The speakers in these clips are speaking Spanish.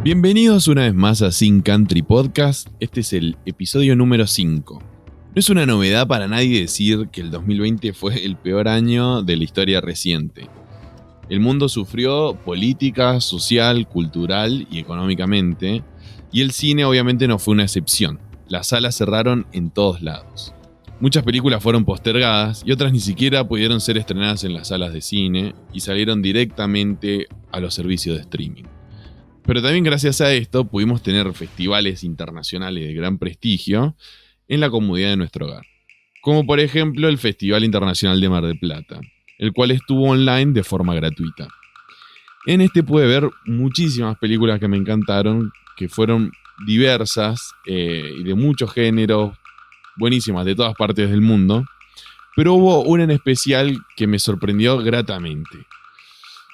Bienvenidos una vez más a Sin Country Podcast. Este es el episodio número 5. No es una novedad para nadie decir que el 2020 fue el peor año de la historia reciente. El mundo sufrió política, social, cultural y económicamente, y el cine obviamente no fue una excepción. Las salas cerraron en todos lados. Muchas películas fueron postergadas y otras ni siquiera pudieron ser estrenadas en las salas de cine y salieron directamente a los servicios de streaming. Pero también gracias a esto pudimos tener festivales internacionales de gran prestigio en la comodidad de nuestro hogar. Como por ejemplo el Festival Internacional de Mar del Plata, el cual estuvo online de forma gratuita. En este pude ver muchísimas películas que me encantaron, que fueron diversas y de muchos géneros, buenísimas de todas partes del mundo, pero hubo una en especial que me sorprendió gratamente.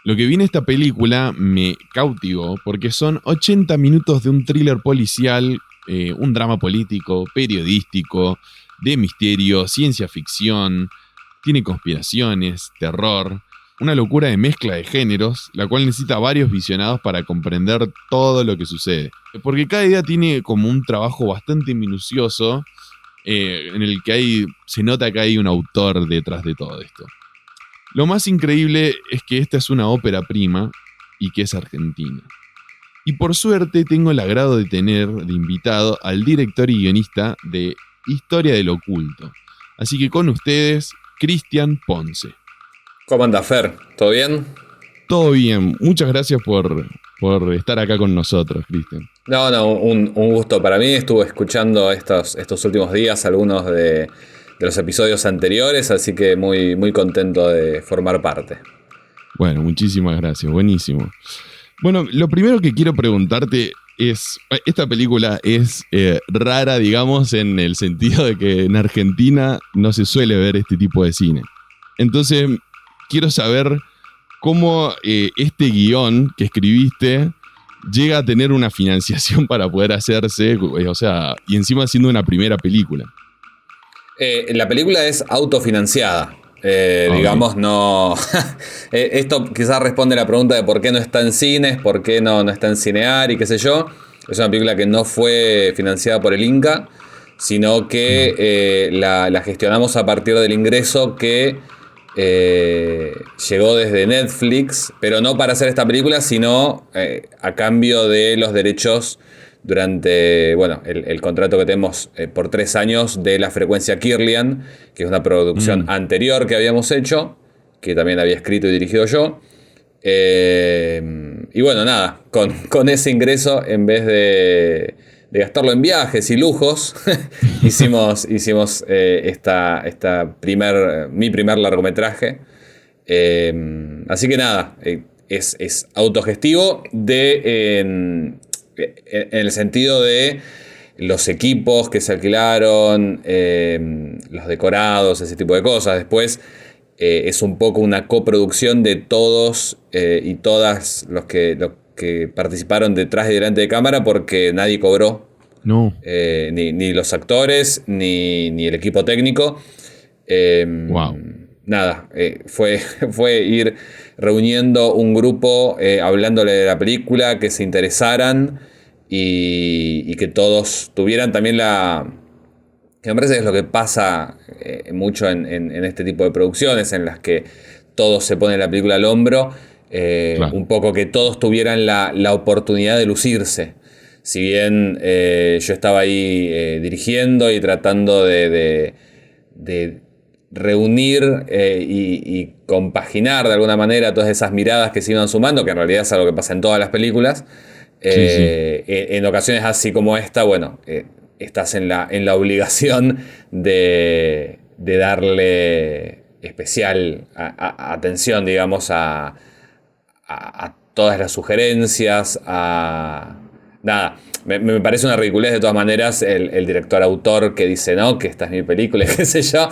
Lo que vi en esta película me cautivó porque son 80 minutos de un thriller policial, un drama político, periodístico, de misterio, ciencia ficción, tiene conspiraciones, terror, una locura de mezcla de géneros, la cual necesita varios visionados para comprender todo lo que sucede. Porque cada idea tiene como un trabajo bastante minucioso, en el que se nota que hay un autor detrás de todo esto. Lo más increíble es que esta es una ópera prima y que es argentina. Y por suerte tengo el agrado de tener de invitado al director y guionista de Historia del Oculto. Así que con ustedes, Cristian Ponce. ¿Cómo anda, Fer? ¿Todo bien? Todo bien. Muchas gracias por estar acá con nosotros, Cristian. No, un gusto para mí. Estuve escuchando estos últimos días algunos de los episodios anteriores, así que muy, muy contento de formar parte. Bueno, muchísimas gracias. Buenísimo. Bueno, lo primero que quiero preguntarte es, esta película es rara, digamos, en el sentido de que en Argentina no se suele ver este tipo de cine. Entonces, quiero saber cómo este guión que escribiste llega a tener una financiación para poder hacerse, y encima siendo una primera película. La película es autofinanciada. Digamos, no. Esto quizás responde a la pregunta de por qué no está en cines, por qué no está en Cinear y qué sé yo. Es una película que no fue financiada por el Inca, sino que la gestionamos a partir del ingreso que llegó desde Netflix, pero no para hacer esta película, sino a cambio de los derechos durante el contrato que tenemos por 3 años de La Frecuencia Kirlian, que es una producción anterior que habíamos hecho, que también había escrito y dirigido yo. Y bueno, nada, con ese ingreso, en vez de gastarlo en viajes y lujos, hicimos mi primer largometraje. Así que nada, es autogestivo en el sentido de los equipos que se alquilaron, los decorados, ese tipo de cosas. Después es un poco una coproducción de todos y todas los que participaron detrás y delante de cámara, porque nadie cobró. No. Ni los actores, ni el equipo técnico. Wow. Nada, fue ir reuniendo un grupo, hablándole de la película, que se interesaran y que todos tuvieran también que me parece que es lo que pasa mucho en este tipo de producciones, en las que todos se ponen la película al hombro. Claro. Un poco que todos tuvieran la oportunidad de lucirse. Si bien yo estaba ahí dirigiendo y tratando de reunir y compaginar de alguna manera todas esas miradas que se iban sumando, que en realidad es algo que pasa en todas las películas. Sí. En ocasiones así como esta, estás en la obligación de darle especial atención, digamos, a todas las sugerencias, nada, me parece una ridiculez de todas maneras el director autor que dice no, que esta es mi película, qué sé yo,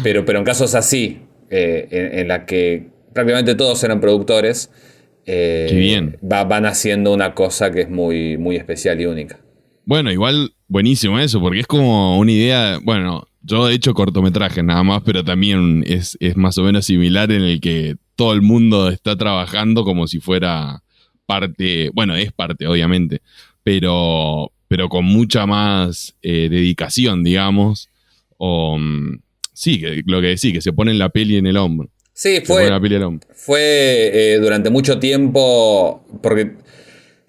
pero en casos así, en la que prácticamente todos eran productores, qué bien. Van haciendo una cosa que es muy, muy especial y única. Bueno, igual buenísimo eso, porque es como una idea, bueno, yo he hecho cortometrajes nada más, pero también es más o menos similar, en el que todo el mundo está trabajando como si fuera parte, bueno, es parte, obviamente, pero con mucha más dedicación, digamos. O, sí, lo que decís, que se ponen la peli en el hombro. Sí, Se pone la peli en el hombro. fue durante mucho tiempo, porque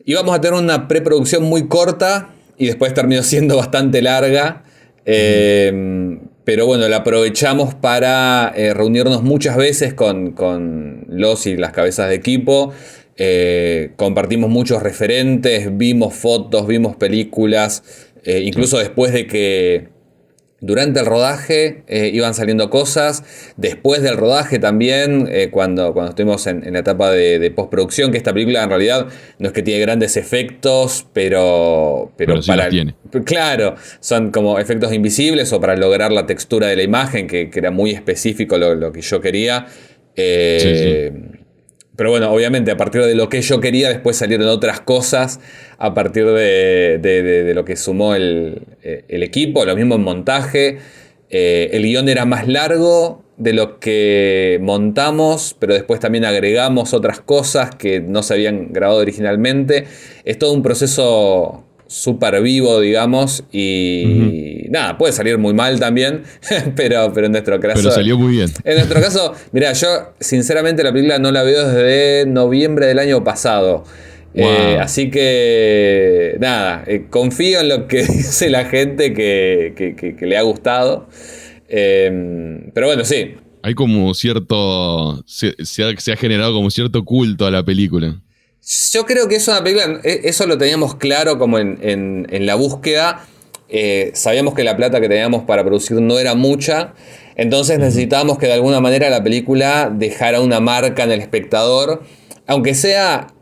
íbamos a tener una preproducción muy corta y después terminó siendo bastante larga. Pero bueno, la aprovechamos para reunirnos muchas veces con los y las cabezas de equipo. Compartimos muchos referentes, vimos fotos, vimos películas. Incluso después de que durante el rodaje iban saliendo cosas. Después del rodaje también, cuando estuvimos en la etapa de postproducción, que esta película en realidad no es que tiene grandes efectos, pero sí para... los tiene. Claro, son como efectos invisibles o para lograr la textura de la imagen, que era muy específico lo que yo quería. Sí. Pero bueno, obviamente a partir de lo que yo quería, después salieron otras cosas a partir de lo que sumó el equipo, lo mismo en montaje. El guión era más largo de lo que montamos, pero después también agregamos otras cosas que no se habían grabado originalmente. Es todo un proceso súper vivo, digamos, y nada, puede salir muy mal también, pero en nuestro caso... Pero salió muy bien. En nuestro caso, mira, yo sinceramente la película no la veo desde noviembre del año pasado. Wow. Así que nada, confío en lo que dice la gente que le ha gustado. Pero bueno, sí. Hay como cierto... Se ha generado como cierto culto a la película. Yo creo que es una película, eso lo teníamos claro como en la búsqueda. Sabíamos que la plata que teníamos para producir no era mucha, entonces necesitábamos que de alguna manera la película dejara una marca en el espectador, aunque sea,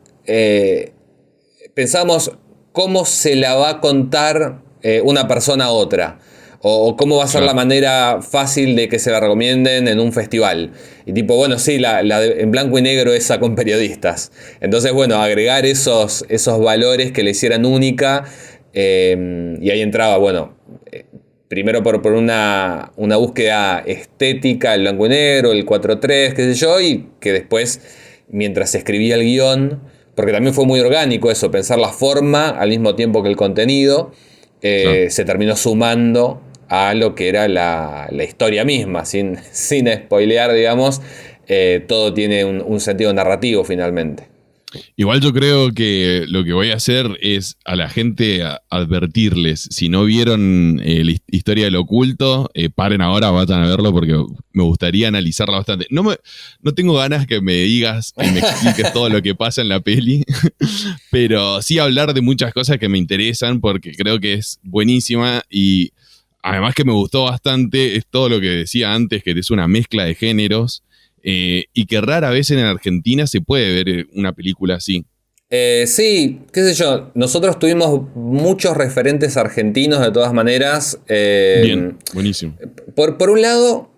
pensamos cómo se la va a contar una persona a otra. O cómo va a ser la manera fácil de que se la recomienden en un festival. Y tipo, bueno, sí, en blanco y negro esa con periodistas. Entonces, bueno, agregar esos valores que le hicieran única. Y ahí entraba, bueno, primero por una búsqueda estética, el blanco y negro, el 4:3, qué sé yo. Y que después, mientras se escribía el guión, porque también fue muy orgánico eso, pensar la forma al mismo tiempo que el contenido, se terminó sumando a lo que era la historia misma, sin spoilear, digamos. Todo tiene un sentido narrativo finalmente. Igual yo creo que lo que voy a hacer es a la gente advertirles, si no vieron la historia del oculto, paren ahora, vayan a verlo porque me gustaría analizarla bastante. No tengo ganas que me digas y me expliques todo lo que pasa en la peli, pero sí hablar de muchas cosas que me interesan porque creo que es buenísima y además que me gustó bastante es todo lo que decía antes, que es una mezcla de géneros. Y que rara vez en Argentina se puede ver una película así. Sí, qué sé yo, nosotros tuvimos muchos referentes argentinos de todas maneras. Bien, buenísimo. Por un lado,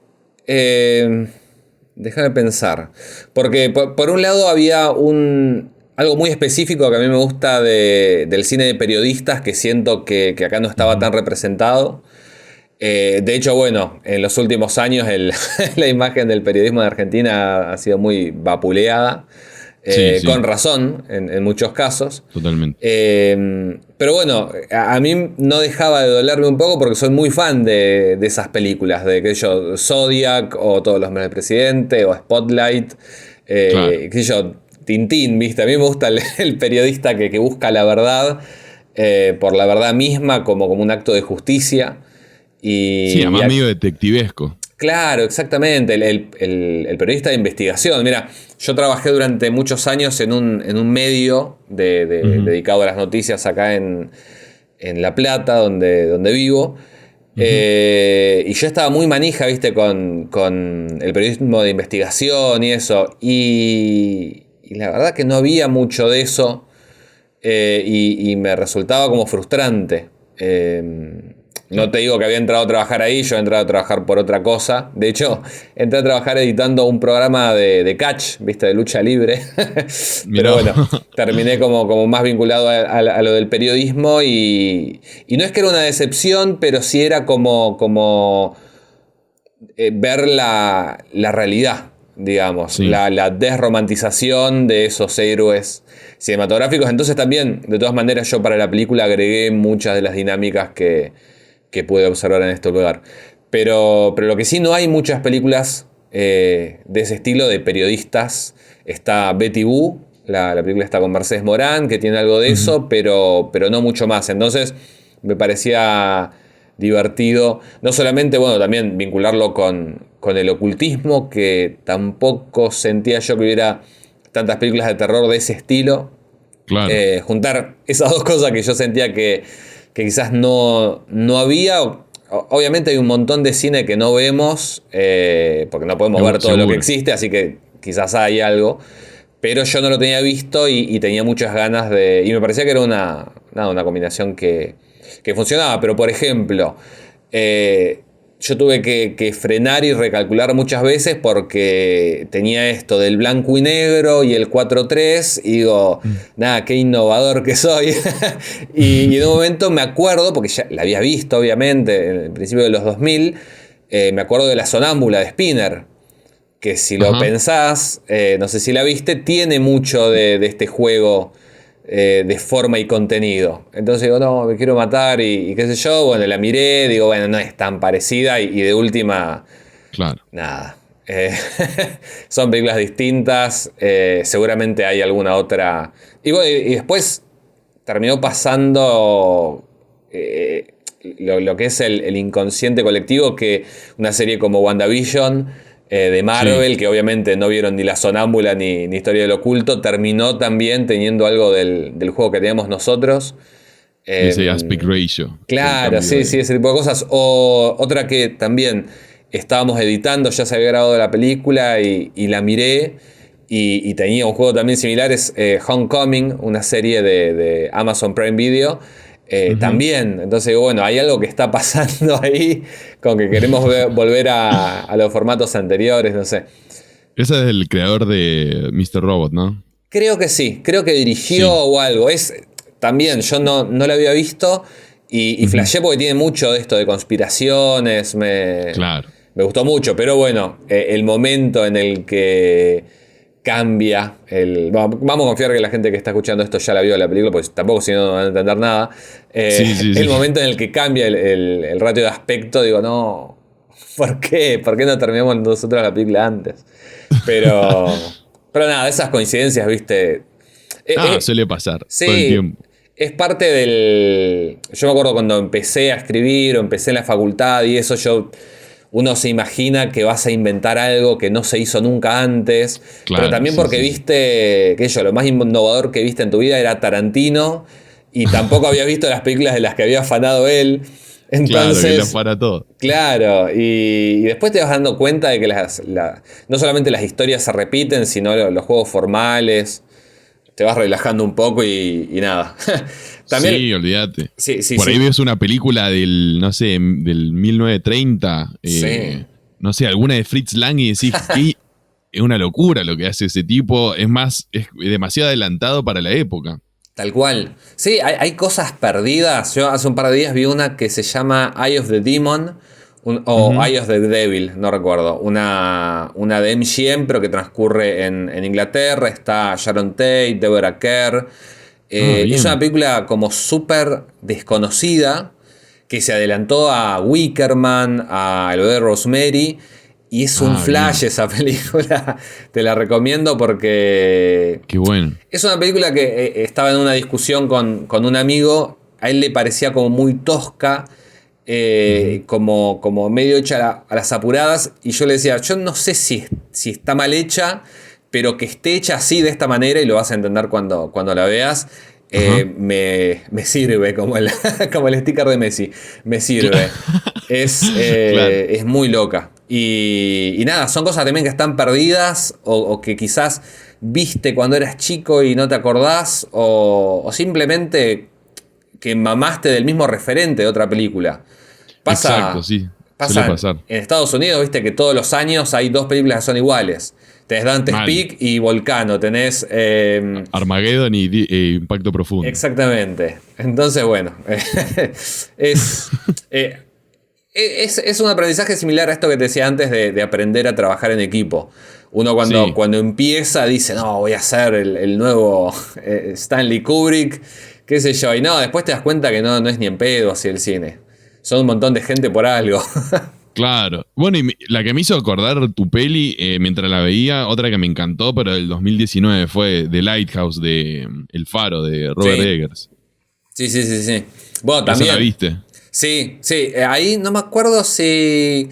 déjame pensar, porque por un lado había algo muy específico que a mí me gusta del cine de periodistas, que siento que acá no estaba tan representado. De hecho, bueno, en los últimos años la imagen del periodismo de Argentina ha sido muy vapuleada, Sí. con razón en muchos casos. Totalmente. Pero bueno, a mí no dejaba de dolerme un poco porque soy muy fan de esas películas, de qué sé yo, Zodiac o Todos los meses del presidente o Spotlight, qué sé yo, Tintín, ¿viste? A mí me gusta el periodista que busca la verdad por la verdad misma como un acto de justicia. Sí, además medio detectivesco. Claro, exactamente, el periodista de investigación. Mira, yo trabajé durante muchos años en un medio dedicado a las noticias acá en La Plata, donde vivo. Y yo estaba muy manija, viste, con el periodismo de investigación y eso. Y la verdad que no había mucho de eso. Y me resultaba como frustrante. No te digo que había entrado a trabajar ahí, yo he entrado a trabajar por otra cosa. De hecho, entré a trabajar editando un programa de catch, ¿viste? De lucha libre. Pero bueno, terminé como más vinculado a lo del periodismo y no es que era una decepción, pero sí era como ver la realidad. digamos, Sí. la desromantización de esos héroes cinematográficos. Entonces también, de todas maneras, yo para la película agregué muchas de las dinámicas que pude observar en este lugar. Pero lo que sí, no hay muchas películas de ese estilo de periodistas. Está Betty Boo, la película está con Mercedes Morán, que tiene algo de eso, pero no mucho más. Entonces me parecía divertido, no solamente, bueno, también vincularlo con el ocultismo, que tampoco sentía yo que hubiera tantas películas de terror de ese estilo. Claro. Juntar esas dos cosas que yo sentía que quizás no había. Obviamente hay un montón de cine que no vemos, porque no podemos ver todo lo que existe, así que quizás hay algo. Pero yo no lo tenía visto y tenía muchas ganas de... Y me parecía que era una combinación que funcionaba. Pero, por ejemplo, yo tuve que frenar y recalcular muchas veces porque tenía esto del blanco y negro y el 4:3 y digo, nada, qué innovador que soy. y en un momento me acuerdo, porque ya la había visto obviamente en el principio de los 2000, me acuerdo de La Sonámbula de Spinner, que si lo pensás, no sé si la viste, tiene mucho de este juego de forma y contenido. Entonces digo, no, me quiero matar y qué sé yo. Bueno, la miré, digo, bueno, no es tan parecida y de última, Claro. nada. Son películas distintas, seguramente hay alguna otra. Y bueno, y después terminó pasando lo que es el inconsciente colectivo, que una serie como WandaVision de Marvel, Sí. que obviamente no vieron ni La Sonámbula ni Historia del Oculto, terminó también teniendo algo del juego que teníamos nosotros. Ese aspect ratio. Claro, sí, ese tipo de cosas. O otra que también estábamos editando, ya se había grabado la película y la miré. Y tenía un juego también similar, es Homecoming, una serie de Amazon Prime Video. También, entonces digo, bueno, hay algo que está pasando ahí con que queremos volver a los formatos anteriores, no sé. Ese es el creador de Mr. Robot, ¿no? Creo que sí, creo que dirigió Sí. o algo. También, yo no lo había visto y flasheé porque tiene mucho de esto de conspiraciones, Claro. me gustó mucho, pero bueno, el momento en el que cambia vamos a confiar que la gente que está escuchando esto ya la vio la película, porque tampoco si no van a entender nada. El momento en el que cambia el ratio de aspecto, digo, no, ¿por qué? ¿Por qué no terminamos nosotros la película antes? Pero nada, esas coincidencias, ¿viste? Suele pasar Sí, todo el tiempo. es parte del... Yo me acuerdo cuando empecé a escribir o empecé en la facultad y eso, uno se imagina que vas a inventar algo que no se hizo nunca antes. Claro, pero también sí, porque sí. viste, lo más innovador que viste en tu vida era Tarantino y tampoco habías visto las películas de las que había afanado él. Claro, que la Entonces, para todo. claro, y después te vas dando cuenta de que no solamente las historias se repiten, sino los juegos formales. Te vas relajando un poco y nada. También, Sí, olvídate. sí, Por ahí sí. ves una película del 1930, Sí. no sé, alguna de Fritz Lang y decís, que es una locura lo que hace ese tipo. Es más, es demasiado adelantado para la época. Tal cual. Sí, hay cosas perdidas. Yo hace un par de días vi una que se llama Eye of the Demon o Eye of the Devil, no recuerdo. Una de MGM, pero que transcurre en Inglaterra. Está Sharon Tate, Deborah Kerr. Bien. Es una película como súper desconocida que se adelantó a Wickerman, a El bebé de Rosemary. Y es un flash Bien. esa película. Te la recomiendo porque Qué bueno. es una película que estaba en una discusión con un amigo. A él le parecía como muy tosca, como medio hecha a las apuradas. Y yo le decía, yo no sé si está mal hecha, pero que esté hecha así de esta manera, y lo vas a entender cuando la veas. Me sirve como el sticker de Messi. Me sirve. Claro. Es muy loca. Y nada, son cosas también que están perdidas o que quizás viste cuando eras chico y no te acordás, o simplemente que mamaste del mismo referente de otra película. Exacto, sí. Suele pasar. En Estados Unidos, viste que todos los años hay dos películas que son iguales. Tenés Dante's Mal. Peak y Volcano. Tenés... Armageddon y Impacto Profundo. Exactamente. Entonces, bueno. es... Es un aprendizaje similar a esto que te decía antes de aprender a trabajar en equipo. Uno cuando empieza dice, no, voy a ser el nuevo Stanley Kubrick, qué sé yo. Y no, después te das cuenta que no es ni en pedo así el cine. Son un montón de gente por algo. Claro. Bueno, y la que me hizo acordar tu peli mientras la veía, otra que me encantó, pero del 2019 fue The Lighthouse de El Faro de Robert Eggers. Sí. Bueno, también. ¿Esa la viste? Sí. Ahí no me acuerdo si...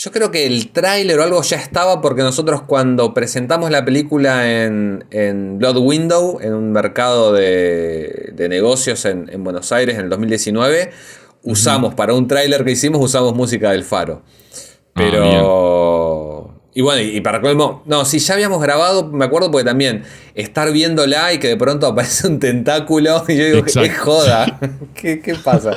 Yo creo que el tráiler o algo ya estaba porque nosotros cuando presentamos la película en Blood Window, en un mercado de negocios en Buenos Aires en el 2019, usamos para un tráiler que hicimos, usamos música del Faro. Pero... Y bueno, y para colmo... No, sí, ya habíamos grabado, me acuerdo porque también estar viéndola y que de pronto aparece un tentáculo y yo digo, ¿qué joda? ¿Qué pasa?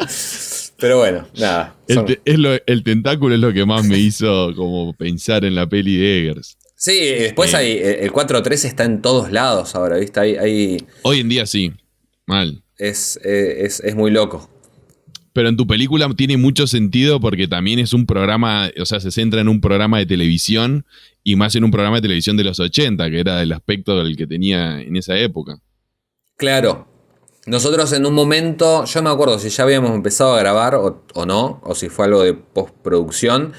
Pero bueno, nada. El tentáculo es lo que más me hizo como pensar en la peli de Eggers. Sí, después hay el 4-3 está en todos lados ahora, ¿viste? Hoy en día sí, mal. Es muy loco. Pero en tu película tiene mucho sentido porque también es un programa, o sea, se centra en un programa de televisión y más en un programa de televisión de los 80, que era el aspecto del que tenía en esa época. Claro. Nosotros en un momento, yo me acuerdo si ya habíamos empezado a grabar o no, o si fue algo de postproducción,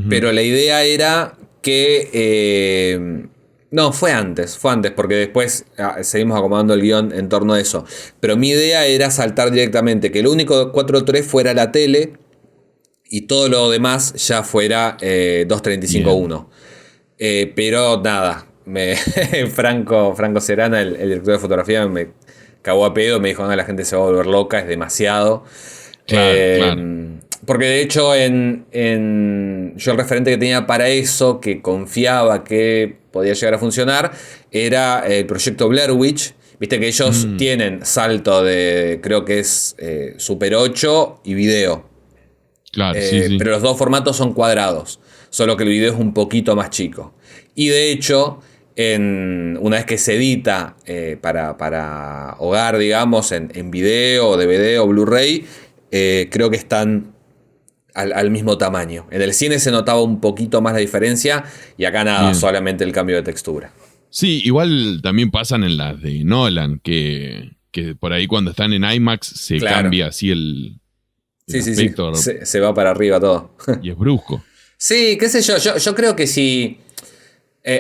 pero la idea era que... no, fue antes, porque después seguimos acomodando el guión en torno a eso. Pero mi idea era saltar directamente, que el único 4.3 fuera la tele y todo lo demás ya fuera 2.35.1. Pero nada, Franco Serana, el director de fotografía, me cagó a pedo, me dijo, no, la gente se va a volver loca, es demasiado. Claro. Porque de hecho yo el referente que tenía para eso, que confiaba que podía llegar a funcionar, era el proyecto Blair Witch. Viste que ellos tienen salto de, creo que es Super 8 y video. Claro, sí. Pero los dos formatos son cuadrados, solo que el video es un poquito más chico. Y de hecho, una vez que se edita para hogar, digamos, en video, DVD o Blu-ray, creo que están al mismo tamaño. En el cine se notaba un poquito más la diferencia y acá nada, bien, solamente el cambio de textura. Sí, igual también pasan en las de Nolan, que por ahí cuando están en IMAX se cambia así el aspecto. Sí. Se va para arriba todo. Y es brusco. Sí, qué sé yo creo que si...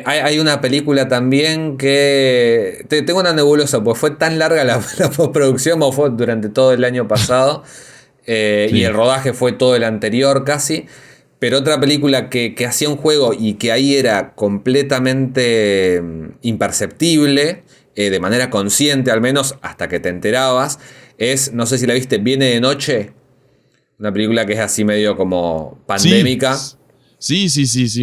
hay una película también que... Tengo una nebulosa, pues fue tan larga la postproducción, o fue durante todo el año pasado, y el rodaje fue todo el anterior casi, pero otra película que hacía un juego y que ahí era completamente imperceptible, de manera consciente al menos, hasta que te enterabas, no sé si la viste, Viene de Noche, una película que es así medio como pandémica. Sí,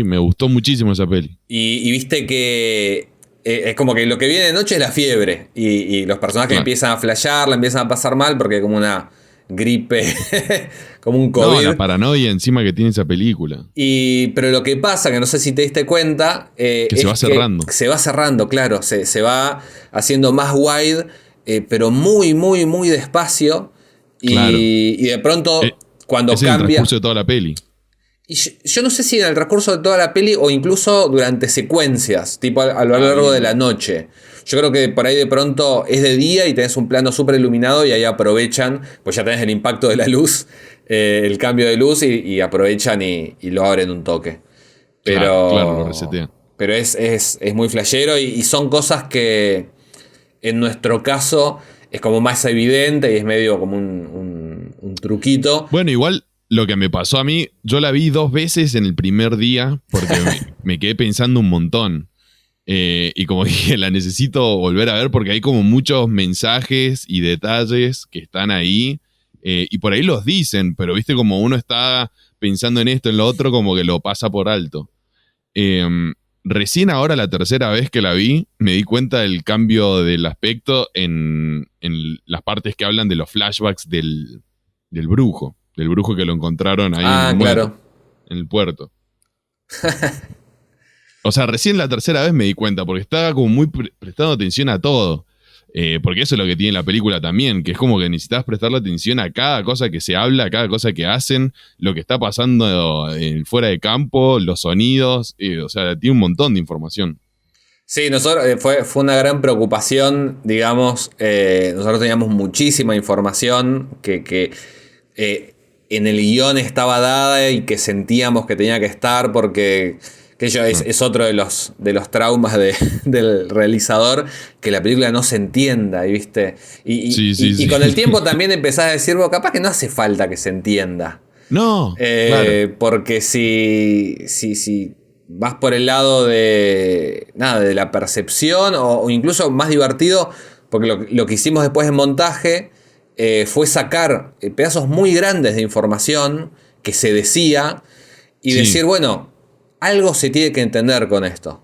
me gustó muchísimo esa peli. Y viste que es como que lo que viene de noche es la fiebre. Y los personajes empiezan a flashear, la empiezan a pasar mal porque hay como una gripe, como un COVID. No, la paranoia encima que tiene esa película. Pero lo que pasa, que no sé si te diste cuenta, que se va cerrando. Se va cerrando, claro. Se va haciendo más wide, pero muy, muy, muy despacio. Claro. Y de pronto, cuando cambia... Es el transcurso de toda la peli. Y yo no sé si en el transcurso de toda la peli o incluso durante secuencias, tipo a lo largo de la noche. Yo creo que por ahí de pronto es de día y tenés un plano súper iluminado y ahí aprovechan, pues ya tenés el impacto de la luz, el cambio de luz y aprovechan y lo abren un toque. Pero, claro, lo resetean. Pero es muy flashero y son cosas que en nuestro caso es como más evidente y es medio como un truquito. Bueno, igual... Lo que me pasó a mí, yo la vi 2 veces en el primer día porque me quedé pensando un montón. Y como dije, la necesito volver a ver porque hay como muchos mensajes y detalles que están ahí. Y por ahí los dicen, pero viste como uno está pensando en esto, en lo otro, como que lo pasa por alto. Recién ahora, la tercera vez que la vi, me di cuenta del cambio del aspecto en las partes que hablan de los flashbacks del brujo. Del brujo que lo encontraron ahí en el puerto. O sea, recién la tercera vez me di cuenta, porque estaba como muy prestando atención a todo. Porque eso es lo que tiene la película también, que es como que necesitas prestarle atención a cada cosa que se habla, a cada cosa que hacen, lo que está pasando fuera de campo, los sonidos, o sea, tiene un montón de información. Sí, nosotros fue una gran preocupación, digamos, nosotros teníamos muchísima información que en el guión estaba dada y que sentíamos que tenía que estar porque es otro de los traumas del realizador, que la película no se entienda, ¿viste? Y con el tiempo también empezás a decir, bueno, capaz que no hace falta que se entienda. No, claro. Porque si vas por el lado de la percepción o incluso más divertido, porque lo que hicimos después en montaje fue sacar pedazos muy grandes de información que se decía y decir, bueno, algo se tiene que entender con esto.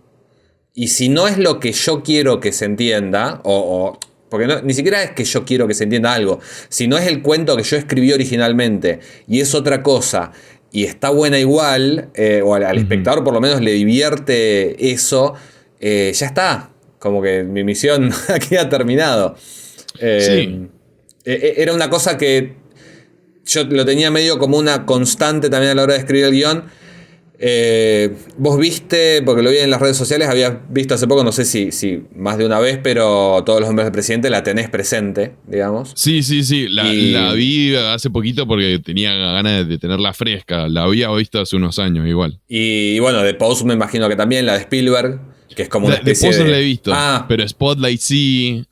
Y si no es lo que yo quiero que se entienda, porque ni siquiera es que yo quiero que se entienda algo, si no es el cuento que yo escribí originalmente y es otra cosa y está buena igual, o al espectador por lo menos le divierte eso, ya está. Como que mi misión aquí ha terminado. Era una cosa que yo lo tenía medio como una constante también a la hora de escribir el guión. Vos viste, porque lo vi en las redes sociales, habías visto hace poco, no sé si más de una vez, pero Todos los hombres del presidente la tenés presente, digamos. Sí, la vi hace poquito porque tenía ganas de tenerla fresca, la había visto hace unos años igual. Y bueno, The Post me imagino que también, la de Spielberg, que es como una especie de... The Post no la he visto, pero Spotlight sí,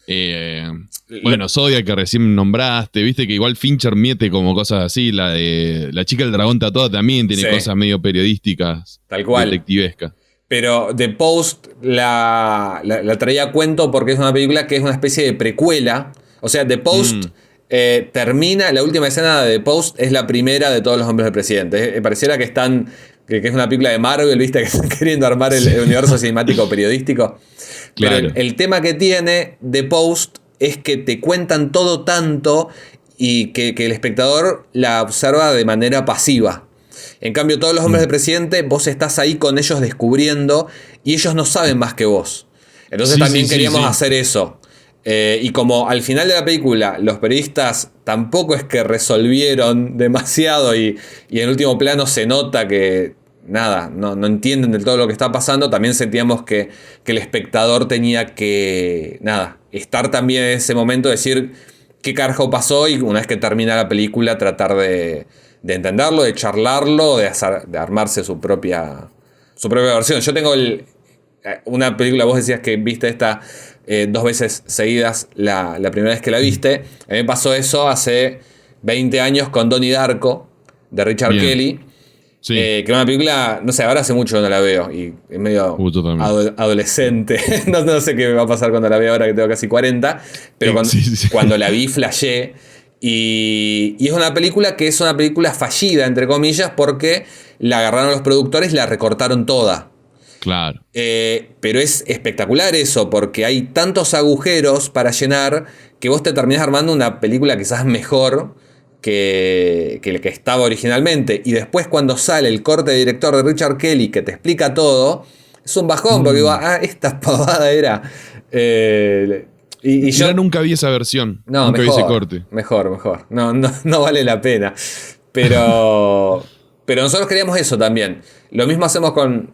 bueno, Zodiac que recién nombraste, viste que igual Fincher mete como cosas así, la de La chica del dragón tatuado también tiene cosas medio periodísticas, tal cual, detectivescas. Pero The Post la traía a cuento porque es una película que es una especie de precuela. O sea, The Post termina, la última escena de The Post es la primera de Todos los hombres del presidente. Pareciera que es una película de Marvel, viste, que están queriendo armar el universo cinemático periodístico. Claro. Pero el tema que tiene The Post es que te cuentan todo tanto y que el espectador la observa de manera pasiva. En cambio, Todos los hombres del presidente, vos estás ahí con ellos descubriendo y ellos no saben más que vos. Entonces también queríamos hacer eso. Y como al final de la película los periodistas tampoco es que resolvieron demasiado y en el último plano se nota que no entienden del todo lo que está pasando, también sentíamos que el espectador tenía que estar también en ese momento, decir qué carajo pasó y una vez que termina la película tratar de entenderlo, de charlarlo, de armarse su propia versión. Yo tengo una película, vos decías que viste esta 2 veces seguidas la primera vez que la viste. A mí me pasó eso hace 20 años con Donnie Darko, de Richard Kelly. Sí. Que era una película, no sé, ahora hace mucho que no la veo y es medio adolescente. no sé qué me va a pasar cuando la veo ahora que tengo casi 40, pero cuando la vi flashé. Y es una película que es una película fallida, entre comillas, porque la agarraron los productores y la recortaron toda. Claro. Pero es espectacular eso, porque hay tantos agujeros para llenar que vos te terminás armando una película quizás mejor que el que estaba originalmente. Y después cuando sale el corte de director de Richard Kelly que te explica todo, es un bajón, porque digo, esta pavada era... Y yo nunca vi esa versión. No, nunca vi ese corte. Mejor. No vale la pena. Pero nosotros queríamos eso también. Lo mismo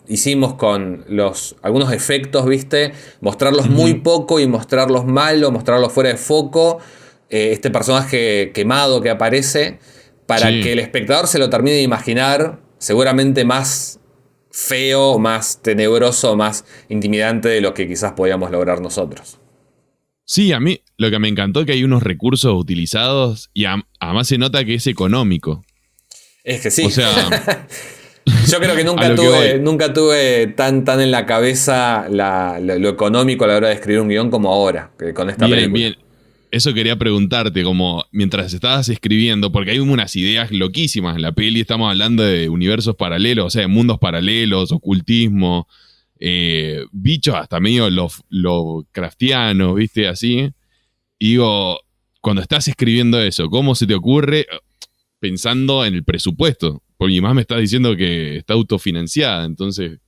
hicimos con algunos efectos, ¿viste? Mostrarlos muy poco y mostrarlos mal o mostrarlos fuera de foco. Este personaje quemado que aparece, para que el espectador se lo termine de imaginar, seguramente más feo, más tenebroso, más intimidante de lo que quizás podíamos lograr nosotros. Sí, a mí lo que me encantó es que hay unos recursos utilizados y además se nota que es económico. Es que sí. O sea, yo creo que nunca tuve tan en la cabeza lo económico a la hora de escribir un guión como ahora, con esta película. Bien. Eso quería preguntarte, como mientras estabas escribiendo, porque hay unas ideas loquísimas en la peli, estamos hablando de universos paralelos, o sea, de mundos paralelos, ocultismo, bichos hasta medio Lovecraftianos, ¿viste? Así. Y digo, cuando estás escribiendo eso, ¿cómo se te ocurre pensando en el presupuesto? Porque además me estás diciendo que está autofinanciada, entonces,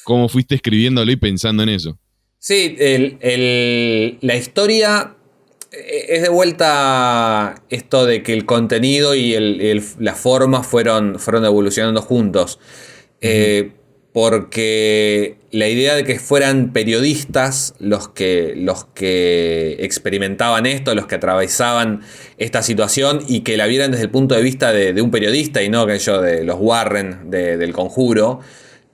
¿cómo fuiste escribiéndolo y pensando en eso? Sí, la historia es de vuelta esto de que el contenido y la forma fueron evolucionando juntos. Ujú. Porque la idea de que fueran periodistas los que experimentaban esto, los que atravesaban esta situación y que la vieran desde el punto de vista de un periodista y no que yo de los Warren del Conjuro.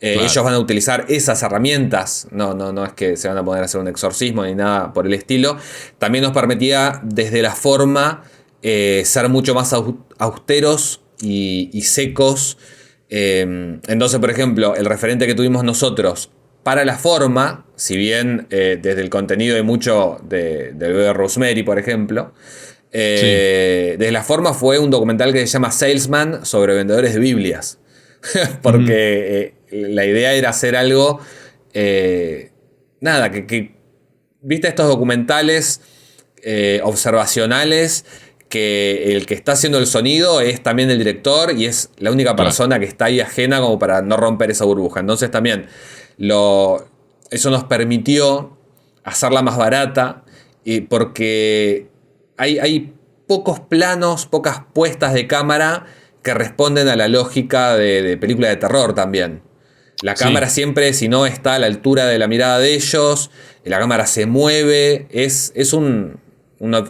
Claro. Ellos van a utilizar esas herramientas, no es que se van a poner a hacer un exorcismo ni nada por el estilo. También nos permitía desde la forma ser mucho más austeros y secos. Entonces, por ejemplo, el referente que tuvimos nosotros para la forma, si bien desde el contenido hay mucho del bebé de Rosemary, por ejemplo, Sí, desde la forma fue un documental que se llama Salesman sobre vendedores de Biblias. ujú, Porque la idea era hacer algo, nada, viste estos documentales observacionales que el que está haciendo el sonido es también el director y es la única claro. persona que está ahí ajena como para no romper esa burbuja. Entonces también eso nos permitió hacerla más barata porque hay pocos planos, pocas puestas de cámara que responden a la lógica de película de terror también. La cámara Sí, siempre, si no está a la altura de la mirada de ellos, la cámara se mueve, es un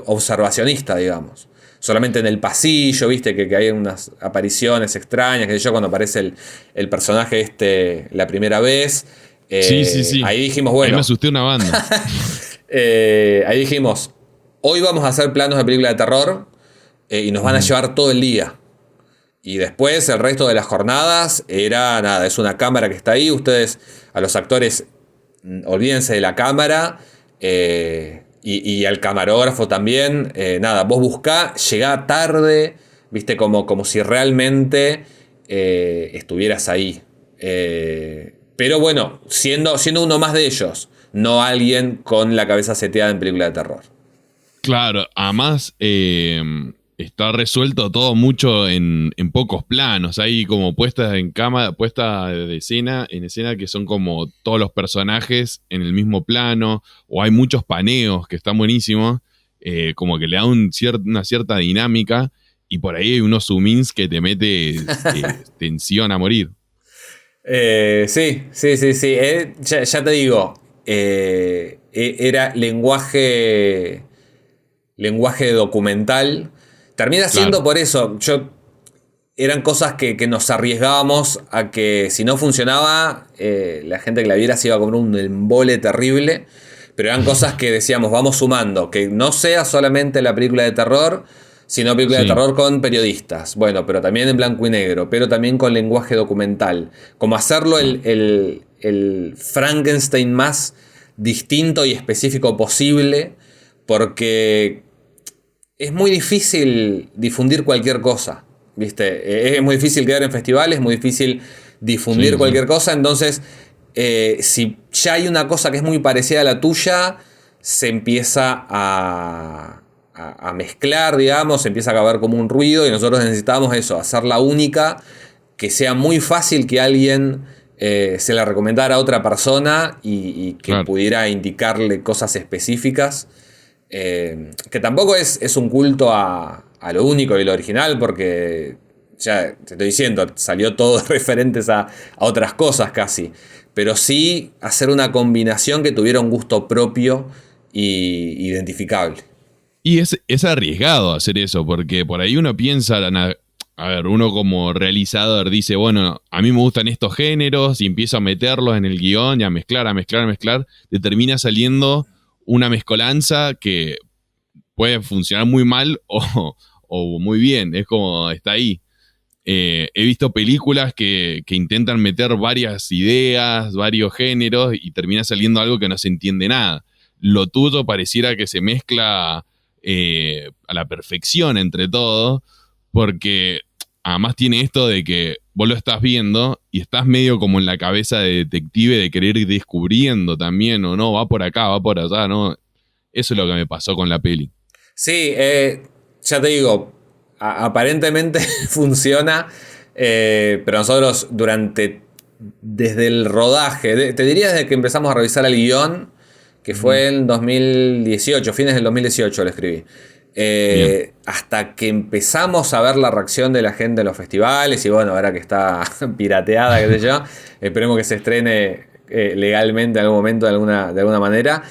observacionista, digamos. Solamente en el pasillo, viste, que hay unas apariciones extrañas, que sé yo, cuando aparece el personaje la primera vez. sí, sí, sí. Ahí dijimos, Ahí me bueno, asusté una banda. ahí dijimos, hoy vamos a hacer planos de película de terror y nos van a Ujú. llevar todo el día. Y después el resto de las jornadas era nada, es una cámara que está ahí. Ustedes, a los actores, olvídense de la cámara. Y al camarógrafo también. Nada, vos buscá, llegá tarde, viste, como si realmente estuvieras ahí. Pero bueno, siendo uno más de ellos, no alguien con la cabeza seteada en película de terror. Claro, además está resuelto todo mucho en pocos planos. Hay como puestas en cámara, puestas de escena, en escena que son como todos los personajes en el mismo plano, o hay muchos paneos que están buenísimos, como que le da una cierta dinámica, y por ahí hay unos zoom-ins que te mete tensión a morir. Sí, sí, sí, sí. Ya te digo, era lenguaje documental. Termina siendo Claro, por eso. Eran cosas que nos arriesgábamos a que si no funcionaba, la gente que la viera se iba a comer un embole terrible. Pero eran cosas que decíamos, vamos sumando. Que no sea solamente la película de terror, sino película de sí, terror con periodistas. Bueno, pero también en blanco y negro, pero también con lenguaje documental. Como hacerlo claro. el Frankenstein más distinto y específico posible, porque es muy difícil difundir cualquier cosa, ¿viste? Es muy difícil quedar en festivales, es muy difícil Sí, difundir sí, sí. cualquier cosa, entonces si ya hay una cosa que es muy parecida a la tuya, se empieza a mezclar, digamos, se empieza a acabar como un ruido y nosotros necesitamos eso, hacerla única, que sea muy fácil que alguien se la recomendara a otra persona y que Claro. pudiera indicarle cosas específicas. Que tampoco es un culto a lo único y lo original, porque ya te estoy diciendo, salió todo referentes a otras cosas casi. Pero sí hacer una combinación que tuviera un gusto propio y identificable. Y es arriesgado hacer eso, porque por ahí uno piensa, a ver, uno como realizador dice, bueno, a mí me gustan estos géneros y empiezo a meterlos en el guión y a mezclar, a mezclar, a mezclar, te termina saliendo una mezcolanza que puede funcionar muy mal o muy bien, es como está ahí. He visto películas que intentan meter varias ideas, varios géneros y termina saliendo algo que no se entiende nada. Lo tuyo pareciera que se mezcla a la perfección entre todo, porque además tiene esto de que vos lo estás viendo y estás medio como en la cabeza de detective de querer ir descubriendo también, o no, va por acá, va por allá, ¿no? Eso es lo que me pasó con la peli. Sí, ya te digo, aparentemente funciona, pero nosotros desde el rodaje, te diría desde que empezamos a revisar el guión, que fue en 2018, fines del 2018 lo escribí. Hasta que empezamos a ver la reacción de la gente en los festivales, y bueno, ahora que está pirateada, qué sé yo, esperemos que se estrene legalmente en algún momento de alguna manera.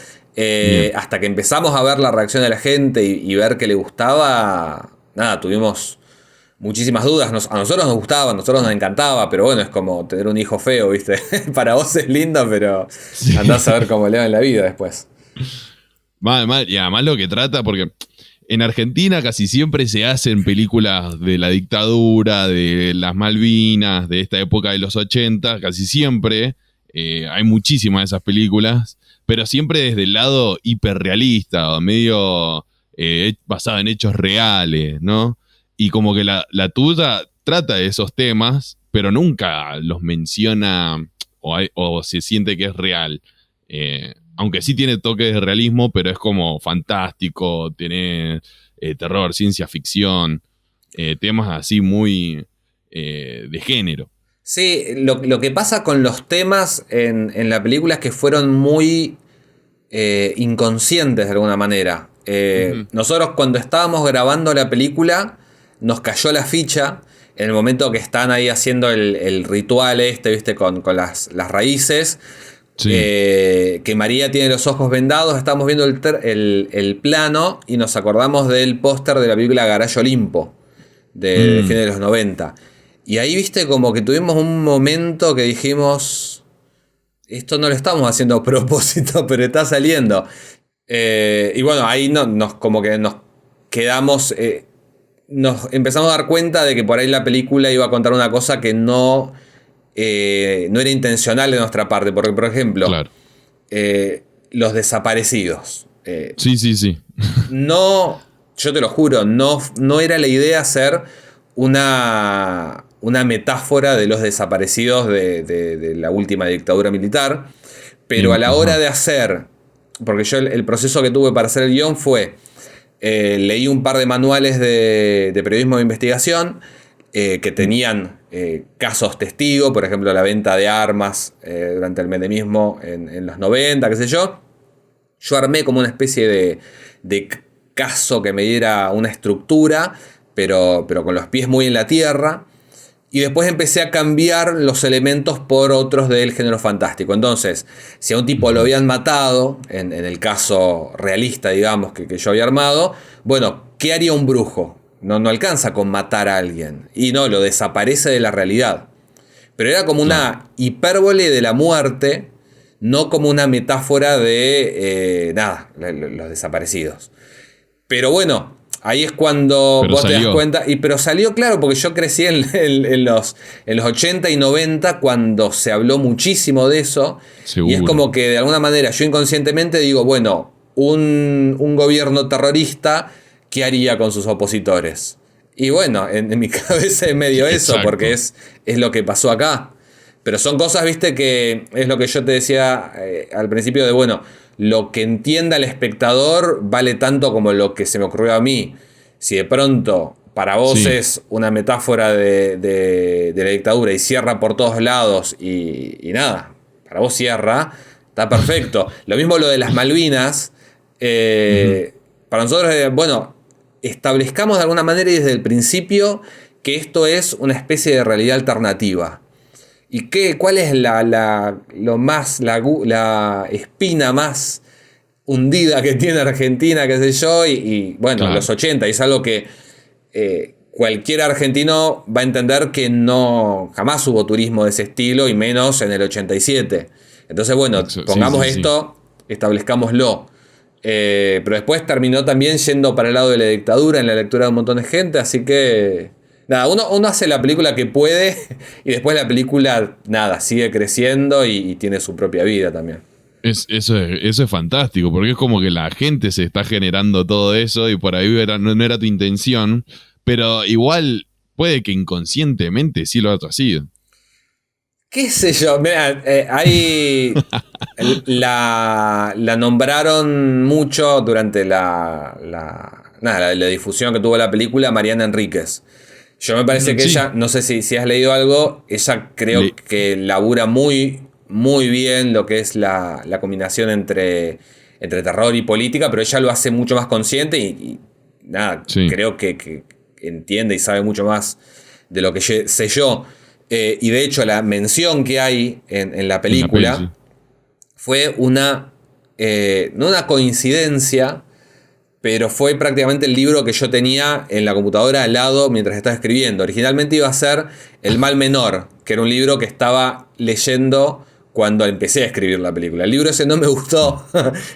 Hasta que empezamos a ver la reacción de la gente y ver que le gustaba, nada, tuvimos muchísimas dudas. A nosotros nos gustaba, a nosotros nos encantaba, pero bueno, es como tener un hijo feo, ¿viste? Para vos es lindo, pero andás a ver cómo le va en la vida después. Mal, y además lo que trata, porque en Argentina casi siempre se hacen películas de la dictadura, de las Malvinas, de esta época de los 80, casi siempre hay muchísimas de esas películas, pero siempre desde el lado hiperrealista, o medio basado en hechos reales, ¿no? Y como que la tuya trata de esos temas, pero nunca los menciona o se siente que es real. Aunque sí tiene toques de realismo, pero es como fantástico, tiene terror, ciencia ficción, temas así muy de género. Sí, lo que pasa con los temas en la película es que fueron muy inconscientes de alguna manera. Nosotros cuando estábamos grabando la película nos cayó la ficha en el momento que están ahí haciendo el ritual ¿viste? Con las raíces. Sí. Que María tiene los ojos vendados, estamos viendo el plano y nos acordamos del póster de la película Garage Olimpo de fines de los 90. Y ahí, viste, como que tuvimos un momento que dijimos, esto no lo estamos haciendo a propósito, pero está saliendo. Y bueno, ahí como que nos quedamos, nos empezamos a dar cuenta de que por ahí la película iba a contar una cosa que no era intencional de nuestra parte, porque por ejemplo, claro. Los desaparecidos. Sí. No, yo te lo juro, no era la idea hacer una metáfora de los desaparecidos de la última dictadura militar, pero a la hora de hacer, porque yo el proceso que tuve para hacer el guión fue, leí un par de manuales de periodismo de investigación, que tenían casos testigos, por ejemplo la venta de armas durante el menemismo en los 90, qué sé yo. Yo armé como una especie de caso que me diera una estructura, pero con los pies muy en la tierra. Y después empecé a cambiar los elementos por otros del género fantástico. Entonces, si a un tipo lo habían matado, en el caso realista, digamos, que yo había armado, bueno, ¿qué haría un brujo? No alcanza con matar a alguien. Y no, lo desaparece de la realidad. Pero era como una hipérbole de la muerte, no como una metáfora de los desaparecidos. Pero bueno, ahí es cuando vos te das cuenta. Pero salió, claro, porque yo crecí en los 80 y 90 cuando se habló muchísimo de eso. Seguro. Y es como que de alguna manera yo inconscientemente digo, bueno, un gobierno terrorista, ¿qué haría con sus opositores? Y bueno, en mi cabeza es medio eso, porque es lo que pasó acá. Pero son cosas, viste, que es lo que yo te decía al principio de, bueno, lo que entienda el espectador vale tanto como lo que se me ocurrió a mí. Si de pronto para vos es una metáfora de la dictadura y cierra por todos lados y nada, para vos cierra, está perfecto. Lo mismo lo de las Malvinas. Para nosotros, bueno, establezcamos de alguna manera y desde el principio que esto es una especie de realidad alternativa. ¿Y cuál es la espina más hundida que tiene Argentina, qué sé yo? Y bueno, claro. Los 80, y es algo que cualquier argentino va a entender que no jamás hubo turismo de ese estilo, y menos en el 87. Entonces, bueno, pongamos esto, establezcámoslo. Pero después terminó también yendo para el lado de la dictadura en la lectura de un montón de gente, así que nada, uno hace la película que puede y después la película, nada, sigue creciendo y tiene su propia vida también. Eso es fantástico, porque es como que la gente se está generando todo eso y por ahí no era tu intención, pero igual puede que inconscientemente sí lo haya sido. ¿Qué sé yo? Mira, ahí la nombraron mucho durante la difusión que tuvo la película, Mariana Enríquez. Yo me parece que ella, no sé si has leído algo, ella creo que labura muy, muy bien lo que es la combinación entre entre terror y política, pero ella lo hace mucho más consciente y nada, Sí. creo que entiende y sabe mucho más de lo que sé yo. Y de hecho la mención que hay en la En la peli, película sí. fue no una coincidencia, pero fue prácticamente el libro que yo tenía en la computadora al lado mientras estaba escribiendo. Originalmente iba a ser El mal menor, que era un libro que estaba leyendo cuando empecé a escribir la película. El libro ese no me gustó,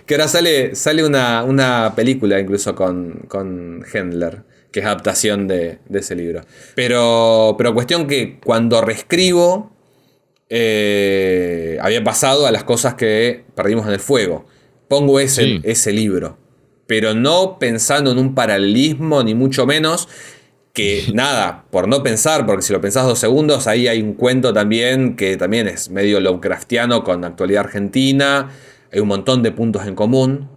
que ahora sale una película incluso con Handler, que es adaptación de ese libro. Pero cuestión que cuando reescribo, había pasado a las cosas que perdimos en el fuego. Pongo Sí. ese libro, pero no pensando en un paralelismo, ni mucho menos. Que nada, por no pensar, porque si lo pensás 2 segundos, ahí hay un cuento también que también es medio Lovecraftiano con actualidad argentina. Hay un montón de puntos en común.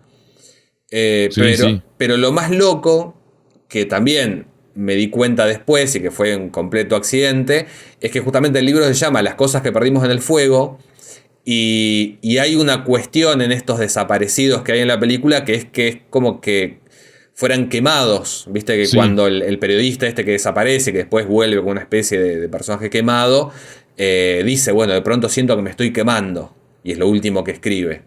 Sí, sí. Pero lo más loco, que también me di cuenta después y que fue un completo accidente, es que justamente el libro se llama Las cosas que perdimos en el fuego. Y hay una cuestión en estos desaparecidos que hay en la película que es como que fueran quemados. Viste que Sí. cuando el periodista este que desaparece, que después vuelve con una especie de personaje quemado, dice, bueno, de pronto siento que me estoy quemando. Y es lo último que escribe.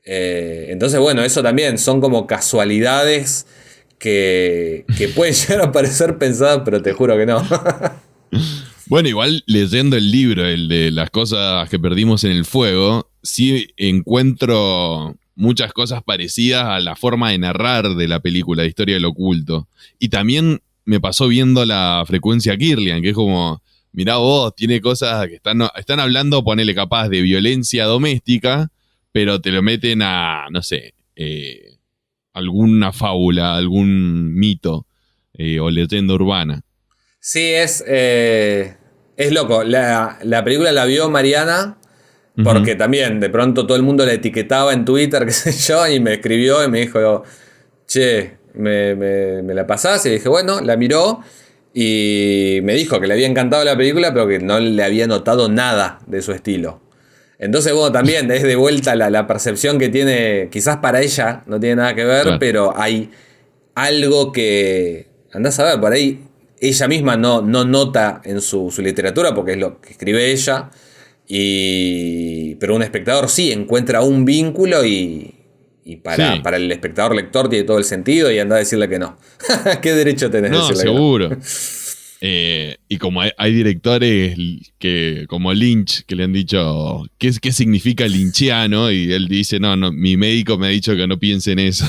Entonces, bueno, eso también son como casualidades que pueden llegar a parecer pensadas, pero te juro que no. Bueno, igual leyendo el libro, el de las cosas que perdimos en el fuego, sí encuentro muchas cosas parecidas a la forma de narrar de la película de Historia del Oculto. Y también me pasó viendo la frecuencia Kirlian, que es como, mirá vos, tiene cosas que están hablando, ponele capaz de violencia doméstica, pero te lo meten a, no sé, alguna fábula, algún mito o leyenda urbana. Sí, es loco. La película la vio Mariana Ujú. porque también de pronto todo el mundo la etiquetaba en Twitter, qué sé yo, y me escribió y me dijo, che, me la pasás. Y dije, bueno, la miró y me dijo que le había encantado la película, pero que no le había notado nada de su estilo. Entonces, bueno, también es de vuelta la percepción que tiene, quizás para ella no tiene nada que ver, Claro. pero hay algo que, andás a ver, por ahí ella misma no nota en su literatura, porque es lo que escribe ella, pero un espectador sí encuentra un vínculo y Sí. para el espectador lector tiene todo el sentido y anda a decirle que no. ¿Qué derecho tenés de No, decirle que no? seguro. Y como hay directores que, como Lynch, que le han dicho, ¿qué significa linchiano? Y él dice, no, mi médico me ha dicho que no piense en eso.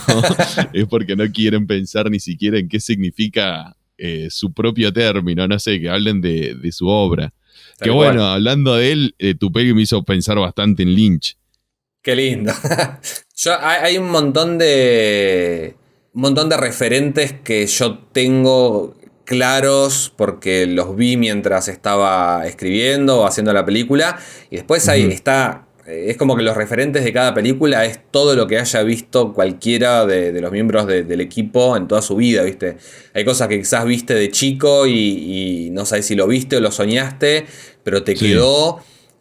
Es porque no quieren pensar ni siquiera en qué significa su propio término, no sé, que hablen de su obra. Que Tal bueno, cual. hablando de él, tu peli me hizo pensar bastante en Lynch. Qué lindo. Hay un montón de referentes que yo tengo claros porque los vi mientras estaba escribiendo o haciendo la película. Y después Ujú. es como que los referentes de cada película es todo lo que haya visto cualquiera de los miembros del equipo en toda su vida, ¿viste? Hay cosas que quizás viste de chico y no sabes si lo viste o lo soñaste, pero te Sí, quedó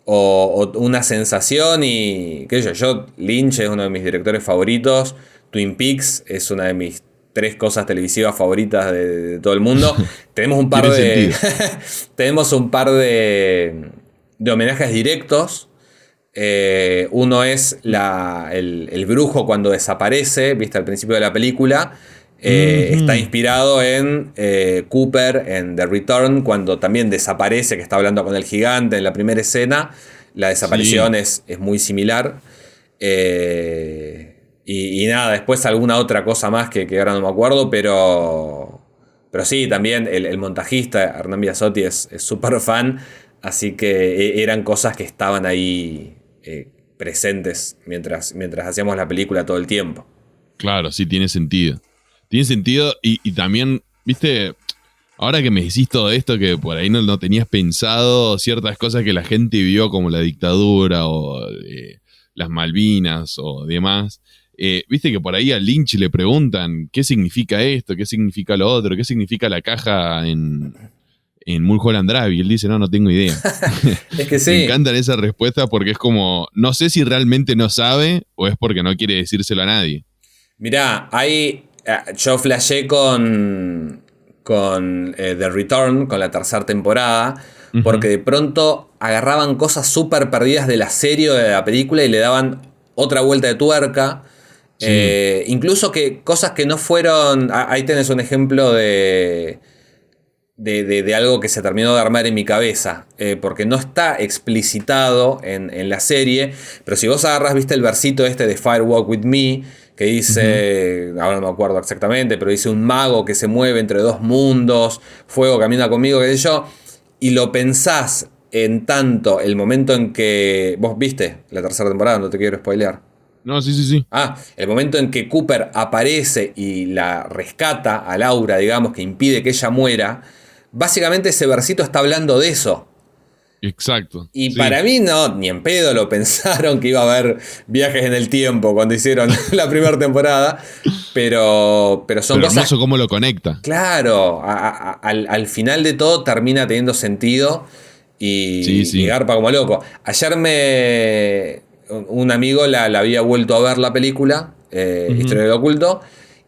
o una sensación y qué sé yo, Lynch es uno de mis directores favoritos, Twin Peaks es una de mis 3 cosas televisivas favoritas de todo el mundo. Tenemos un par tiene de sentido. tenemos un par de homenajes directos. Uno es el brujo cuando desaparece, viste al principio de la película. Está Ujú. inspirado en Cooper en The Return, cuando también desaparece, que está hablando con el gigante en la primera escena. La Sí. desaparición es muy similar. Y nada, después alguna otra cosa más que ahora no me acuerdo, pero sí, también el montajista, Hernán Biasotti, es súper fan, así que eran cosas que estaban ahí presentes mientras hacíamos la película todo el tiempo. Claro, sí, tiene sentido. Tiene sentido y también, viste, ahora que me decís todo esto, que por ahí no tenías pensado ciertas cosas que la gente vio como la dictadura o las Malvinas o demás. Viste que por ahí a Lynch le preguntan qué significa esto, qué significa lo otro, qué significa la caja en Mulholland Drive? Y él dice, no tengo idea. Es que sí. Me encantan esas respuestas porque es como, no sé si realmente no sabe o es porque no quiere decírselo a nadie. Mirá, yo flashé con The Return, con la tercera temporada, porque de pronto agarraban cosas súper perdidas de la serie o de la película y le daban otra vuelta de tuerca. Sí. Incluso que cosas que no fueron... Ahí tenés un ejemplo de algo que se terminó de armar en mi cabeza, porque no está explicitado en la serie, pero si vos agarrás, viste el versito este de Fire Walk With Me, que dice, ahora no me acuerdo exactamente, pero dice un mago que se mueve entre dos mundos, fuego camina conmigo, qué sé yo, y lo pensás en tanto el momento en que... Vos viste la tercera temporada, no te quiero spoilear. No, sí. El momento en que Cooper aparece y la rescata a Laura, digamos, que impide que ella muera, básicamente ese versito está hablando de eso. Exacto. Y sí. para mí ni en pedo lo pensaron que iba a haber viajes en el tiempo cuando hicieron la primera temporada, pero son Pero cosas... hermoso cómo lo conecta. Claro, al final de todo termina teniendo sentido y garpa como loco. Ayer un amigo la había vuelto a ver la película, Historia del Oculto,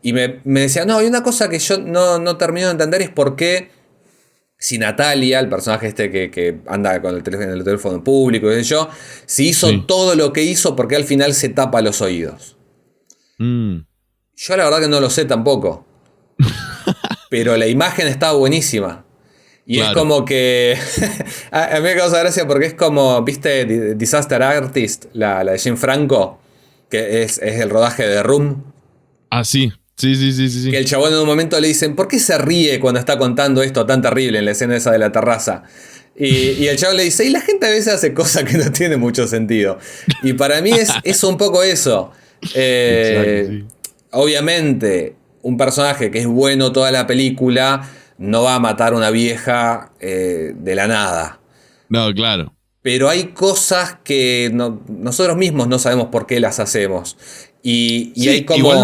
y me decía, no, hay una cosa que yo no termino de entender, es por qué si Natalia, el personaje este que anda con el teléfono público, qué sé yo, si hizo todo lo que hizo, ¿por qué al final se tapa los oídos? Yo la verdad que no lo sé tampoco. Pero la imagen está buenísima. Y claro. Es como que... a mí me causa gracia porque es como, ¿viste Disaster Artist? La de Jim Franco, que es el rodaje de Room. Ah, sí. Sí. Que el chabón en un momento le dicen, ¿por qué se ríe cuando está contando esto tan terrible en la escena esa de la terraza? Y el chabón le dice, y la gente a veces hace cosas que no tienen mucho sentido. Y para mí es un poco eso. Exacto, sí. Obviamente, un personaje que es bueno toda la película no va a matar a una vieja de la nada. No, claro. Pero hay cosas que nosotros mismos no sabemos por qué las hacemos. Y hay como... Igual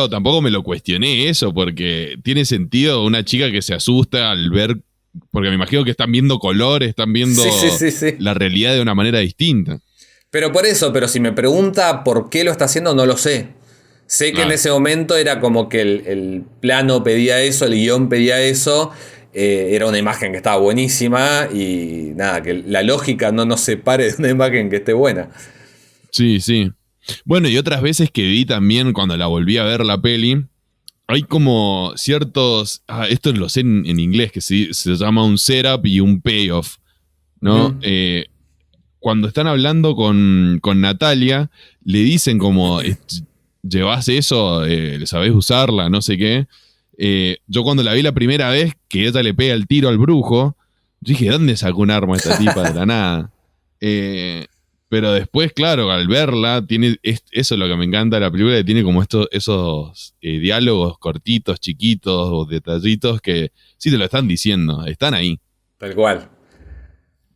tampoco me lo cuestioné eso, porque tiene sentido una chica que se asusta al ver, porque me imagino que están viendo colores, están viendo la realidad de una manera distinta. Pero si me pregunta por qué lo está haciendo, no lo sé. Sé que en ese momento era como que el plano pedía eso, el guión pedía eso, era una imagen que estaba buenísima y nada, que la lógica no nos separe de una imagen que esté buena. Sí. Bueno, y otras veces que vi también, cuando la volví a ver la peli, hay como ciertos... esto lo sé en inglés, que se llama un setup y un payoff, ¿no? Cuando están hablando con Natalia, le dicen como, llevas eso, sabés usarla, no sé qué. Yo cuando la vi la primera vez, que ella le pega el tiro al brujo, yo dije, ¿dónde sacó un arma esta tipa de la nada? Pero después, claro, al verla, eso es lo que me encanta de la película, que tiene como esos diálogos cortitos, chiquitos, o detallitos que sí te lo están diciendo, están ahí. Tal cual.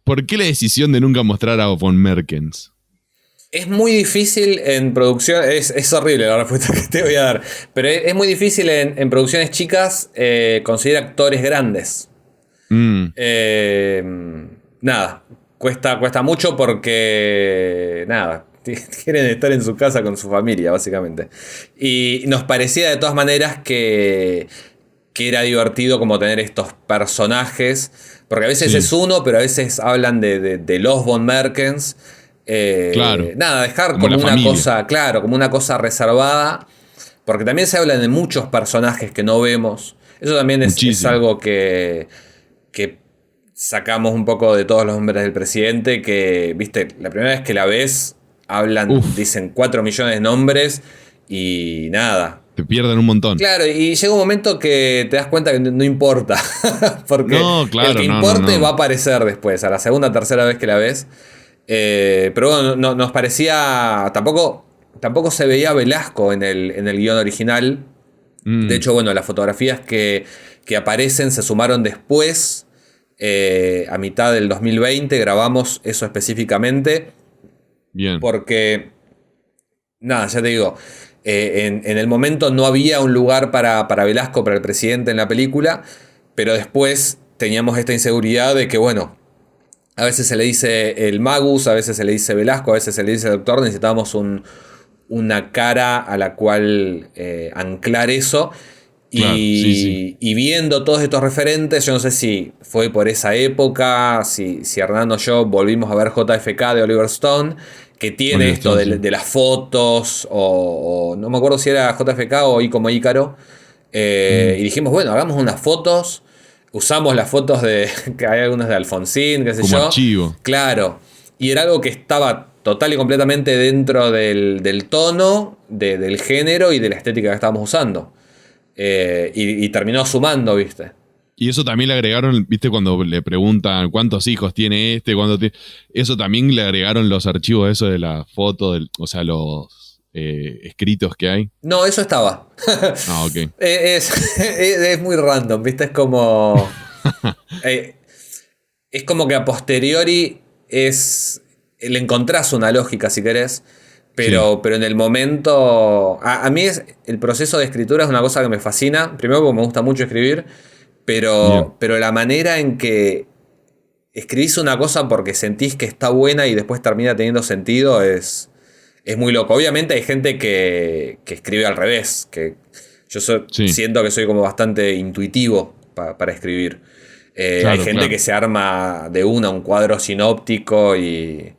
¿Por qué la decisión de nunca mostrar a Von Merkens? Es muy difícil en producción, es horrible la respuesta que te voy a dar, pero es muy difícil en producciones chicas conseguir actores grandes. Nada, cuesta mucho porque, nada, quieren estar en su casa con su familia, básicamente. Y nos parecía de todas maneras que era divertido como tener estos personajes, porque a veces es uno, pero a veces hablan de los Von Merkens. Claro. Nada, dejar como una cosa, claro, como una cosa reservada, porque también se habla de muchos personajes que no vemos. Eso también es algo que sacamos un poco de Todos los hombres del presidente, que, viste, la primera vez que la ves, dicen 4 millones de nombres y nada. Te pierden un montón. Claro, y llega un momento que te das cuenta que no importa, porque el que importe va a aparecer después, a la segunda, tercera vez que la ves. Pero bueno, nos parecía. Tampoco se veía Velasco en el guión original. De hecho, bueno, las fotografías que aparecen se sumaron después. A mitad del 2020 grabamos eso específicamente. Bien. Porque, nada, ya te digo, en el momento no había un lugar para Velasco, para el presidente en la película. Pero después teníamos esta inseguridad de que, bueno, a veces se le dice el Magus, a veces se le dice Velasco, a veces se le dice el Doctor. Necesitábamos una cara a la cual anclar eso. Claro, sí. Y viendo todos estos referentes, yo no sé si fue por esa época, si Hernando o yo volvimos a ver JFK de Oliver Stone, que tiene Oliver esto Stone, sí. de las fotos, o no me acuerdo si era JFK o I como Ícaro. Y dijimos, bueno, hagamos unas fotos. Usamos las fotos que hay algunas de Alfonsín, qué sé Como yo. archivo. Claro. Y era algo que estaba total y completamente dentro del tono, del género y de la estética que estábamos usando. Y terminó sumando, ¿viste? Y eso también le agregaron, viste, cuando le preguntan cuántos hijos tiene eso también le agregaron los archivos, eso de la foto, o sea, los escritos que hay. No, eso estaba. Ah, ok. Es muy random, ¿viste? Es como que a posteriori le encontrás una lógica, si querés. Pero en el momento... A mí el proceso de escritura es una cosa que me fascina. Primero porque me gusta mucho escribir. Bien. Pero la manera en que escribís una cosa porque sentís que está buena y después termina teniendo sentido es muy loco. Obviamente hay gente que escribe al revés. Que siento que soy como bastante intuitivo para escribir. Hay gente que se arma de un cuadro sinóptico y...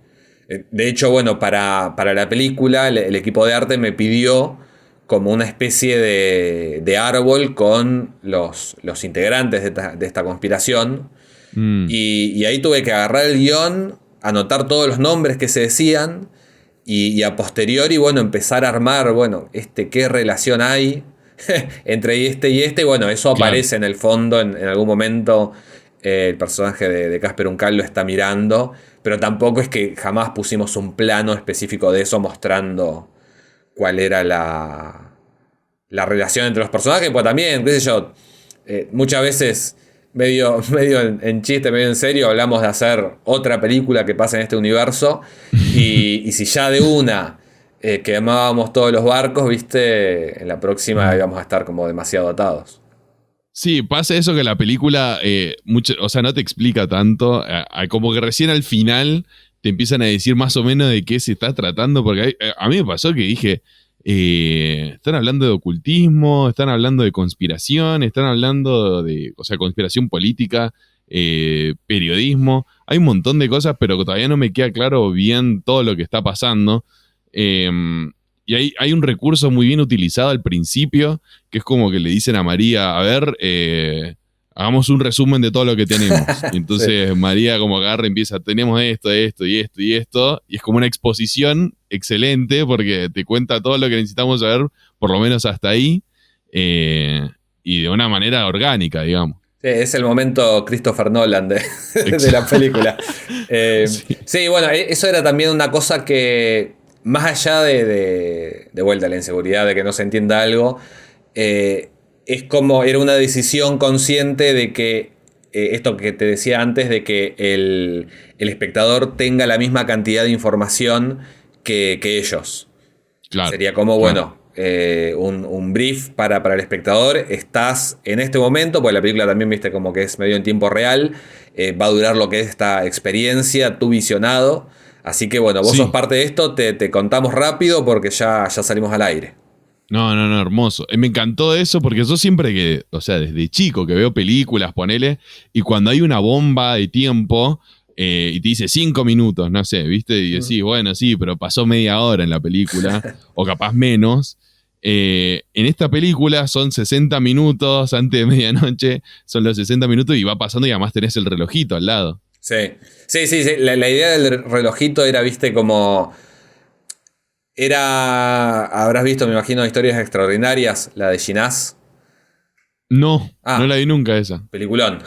De hecho, bueno, para la película el equipo de arte me pidió como una especie de árbol con los integrantes de esta conspiración. Y ahí tuve que agarrar el guión, anotar todos los nombres que se decían y a posteriori, bueno, empezar a armar, bueno, qué relación hay entre este y este. Y bueno, eso aparece en el fondo en algún momento. El personaje de Casper Uncal lo está mirando, pero tampoco es que jamás pusimos un plano específico de eso mostrando cuál era la relación entre los personajes. Pues también, qué sé yo, muchas veces medio en chiste, medio en serio, hablamos de hacer otra película que pasa en este universo y si ya de una quemábamos todos los barcos, viste, en la próxima íbamos a estar como demasiado atados. Sí, pasa eso que la película, o sea, no te explica tanto, como que recién al final te empiezan a decir más o menos de qué se está tratando, porque a mí me pasó que dije, están hablando de ocultismo, están hablando de conspiración, están hablando de, o sea, conspiración política, periodismo, hay un montón de cosas, pero todavía no me queda claro bien todo lo que está pasando. Y hay un recurso muy bien utilizado al principio, que es como que le dicen a María, a ver, hagamos un resumen de todo lo que tenemos. Y entonces sí. María como agarra y empieza, tenemos esto y es como una exposición excelente porque te cuenta todo lo que necesitamos saber, por lo menos hasta ahí, y de una manera orgánica, digamos. Sí, es el momento Christopher Nolan de la película. Sí, bueno, eso era también una cosa que... Más allá de vuelta la inseguridad de que no se entienda algo, es como era una decisión consciente de que esto que te decía antes, de que el espectador tenga la misma cantidad de información que ellos. Claro, sería como, bueno, un brief para el espectador. Estás en este momento, porque la película también viste como que es medio en tiempo real, va a durar lo que es esta experiencia, tu visionado. Así que bueno, vos sos parte de esto, te contamos rápido porque ya salimos al aire. No, hermoso. Me encantó eso porque yo siempre o sea, desde chico que veo películas, ponele, y cuando hay una bomba de tiempo y te dice 5 minutos, no sé, ¿viste? Y decís, bueno, sí, pero pasó media hora en la película, o capaz menos. En esta película son 60 minutos antes de medianoche, son los 60 minutos y va pasando y además tenés el relojito al lado. Sí. La idea del relojito era, viste, como... Habrás visto, me imagino, Historias Extraordinarias, la de Ginás. No la vi nunca esa. Peliculón.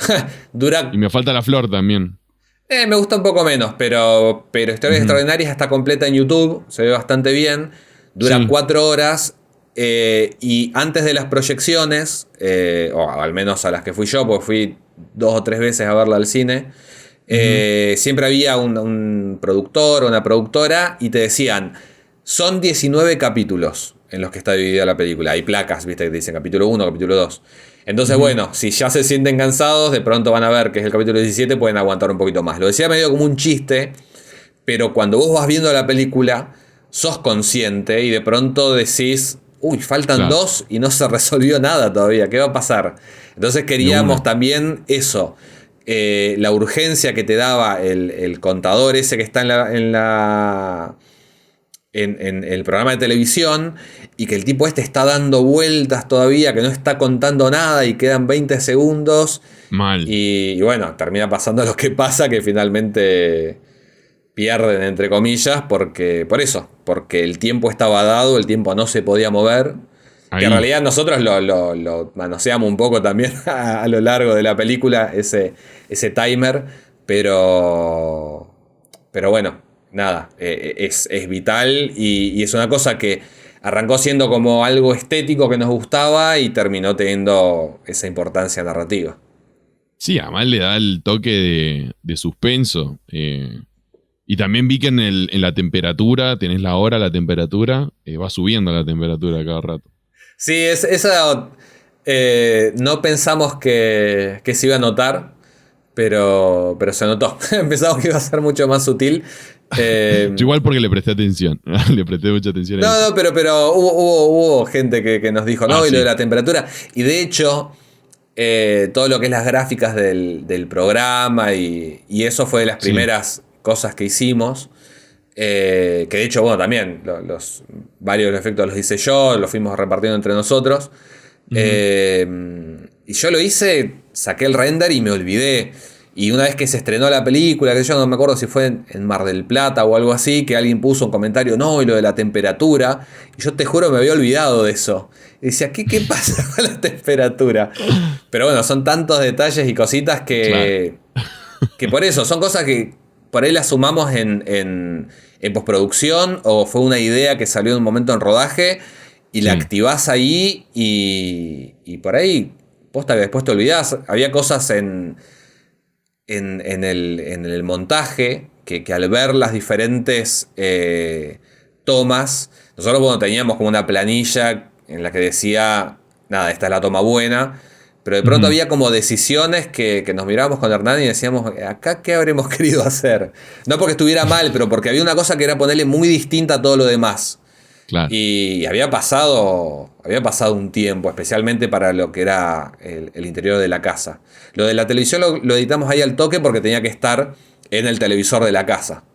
Y me falta la flor también. Me gusta un poco menos, pero Historias Extraordinarias está completa en YouTube, se ve bastante bien. Dura 4 horas. Y antes de las proyecciones, o al menos a las que fui yo, porque fui 2 o 3 veces a verla al cine, siempre había un productor o una productora y te decían, son 19 capítulos en los que está dividida la película. Hay placas, viste, que te dicen capítulo 1, capítulo 2. Entonces, bueno, si ya se sienten cansados, de pronto van a ver que es el capítulo 17, pueden aguantar un poquito más. Lo decía medio como un chiste, pero cuando vos vas viendo la película, sos consciente y de pronto decís, uy, faltan dos y no se resolvió nada todavía, ¿qué va a pasar? Entonces queríamos también eso, la urgencia que te daba el contador ese que está en el programa de televisión, y que el tipo está dando vueltas todavía, que no está contando nada y quedan 20 segundos. Mal. Y bueno, termina pasando lo que pasa, que finalmente pierden, entre comillas, porque el tiempo estaba dado, el tiempo no se podía mover. Ahí. Que en realidad nosotros lo manoseamos un poco también a lo largo de la película, ese timer, pero bueno, nada, es vital y es una cosa que arrancó siendo como algo estético que nos gustaba y terminó teniendo esa importancia narrativa. Sí, además le da el toque de suspenso. Y también vi que en la temperatura, tenés la hora, la temperatura, va subiendo la temperatura cada rato. Sí, esa no pensamos que se iba a notar, pero se notó. Pensamos que iba a ser mucho más sutil. Yo igual porque le presté atención. Le presté mucha atención a eso. No, pero hubo gente que nos dijo, no, y lo de la temperatura. Y de hecho, todo lo que es las gráficas del programa y eso fue de las primeras cosas que hicimos. Que de hecho, bueno, también varios de los efectos los hice yo, los fuimos repartiendo entre nosotros. Y yo lo hice, saqué el render y me olvidé. Y una vez que se estrenó la película, que yo no me acuerdo si fue en Mar del Plata o algo así, que alguien puso un comentario, no, y lo de la temperatura. Y yo te juro me había olvidado de eso. Y decía, ¿qué pasa con la temperatura? Pero bueno, son tantos detalles y cositas que por eso, son cosas que por ahí las sumamos en postproducción, o fue una idea que salió en un momento en rodaje y la activás ahí y por ahí, posta que después te olvidás. Había cosas en el montaje que al ver las diferentes tomas, nosotros teníamos como una planilla en la que decía, nada, esta es la toma buena, pero de pronto había como decisiones que nos mirábamos con Hernán y decíamos, ¿acá qué habremos querido hacer? No porque estuviera mal, pero porque había una cosa que era ponerle muy distinta a todo lo demás. Claro. Y había pasado un tiempo, especialmente para lo que era el interior de la casa. Lo de la televisión lo editamos ahí al toque porque tenía que estar en el televisor de la casa.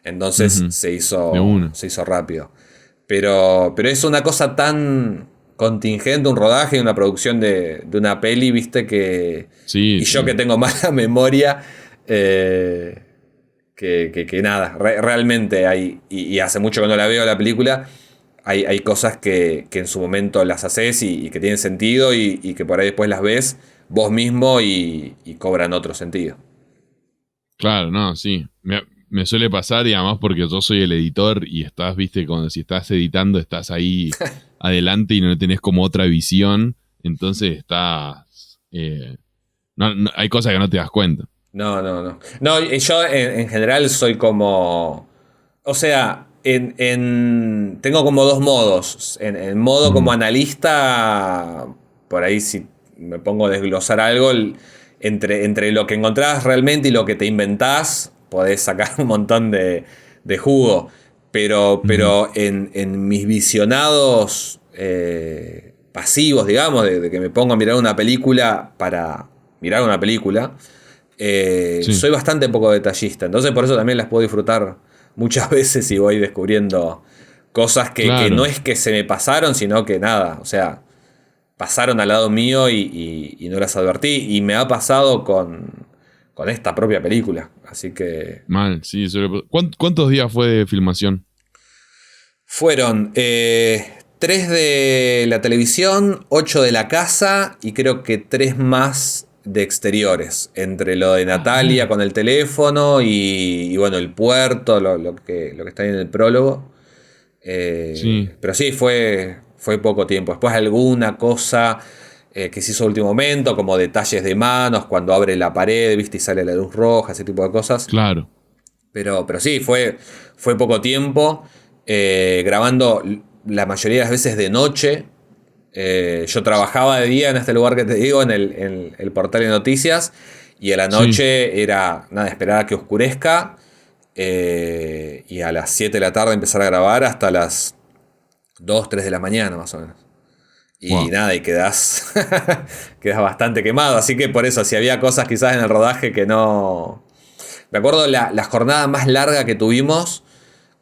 Entonces se hizo rápido. Pero es una cosa tan contingente, un rodaje y una producción de una peli, viste, que... Sí, y yo que tengo mala memoria, que nada, realmente hay... Y hace mucho que no la veo la película... Hay cosas que en su momento las haces y que tienen sentido y que por ahí después las ves vos mismo y cobran otro sentido. Claro, no, sí. Me suele pasar, y además porque yo soy el editor y estás, viste, cuando si estás editando estás ahí adelante y no tenés como otra visión, entonces estás... no, hay cosas que no te das cuenta. No, yo en general soy como... O sea... tengo como dos modos. En modo como analista, por ahí si me pongo a desglosar algo, entre lo que encontrás realmente y lo que te inventás, podés sacar un montón de jugo. Pero en mis visionados pasivos, digamos, de que me pongo a mirar una película para mirar una película, soy bastante poco detallista. Entonces por eso también las puedo disfrutar muchas veces y voy descubriendo cosas que no es que se me pasaron, sino que nada, o sea, pasaron al lado mío y no las advertí. Y me ha pasado con esta propia película. Así que... Mal, sí. ¿Cuántos días fue de filmación? Fueron 3 de la televisión, 8 de la casa y creo que 3 más de exteriores, entre lo de Natalia con el teléfono y bueno, el puerto, lo que está ahí en el prólogo. Pero sí, fue poco tiempo. Después alguna cosa que se hizo a último momento, como detalles de manos, cuando abre la pared, viste, y sale la luz roja, ese tipo de cosas. Claro. Pero sí, fue poco tiempo, grabando la mayoría de las veces de noche. Yo trabajaba de día en este lugar que te digo, en el portal de noticias, y a la noche era nada, esperar a que oscurezca, y a las 7 de la tarde empezar a grabar hasta las 2, 3 de la mañana más o menos. Y nada, y quedás bastante quemado. Así que por eso, si había cosas quizás en el rodaje que no... Me acuerdo la jornada más larga que tuvimos,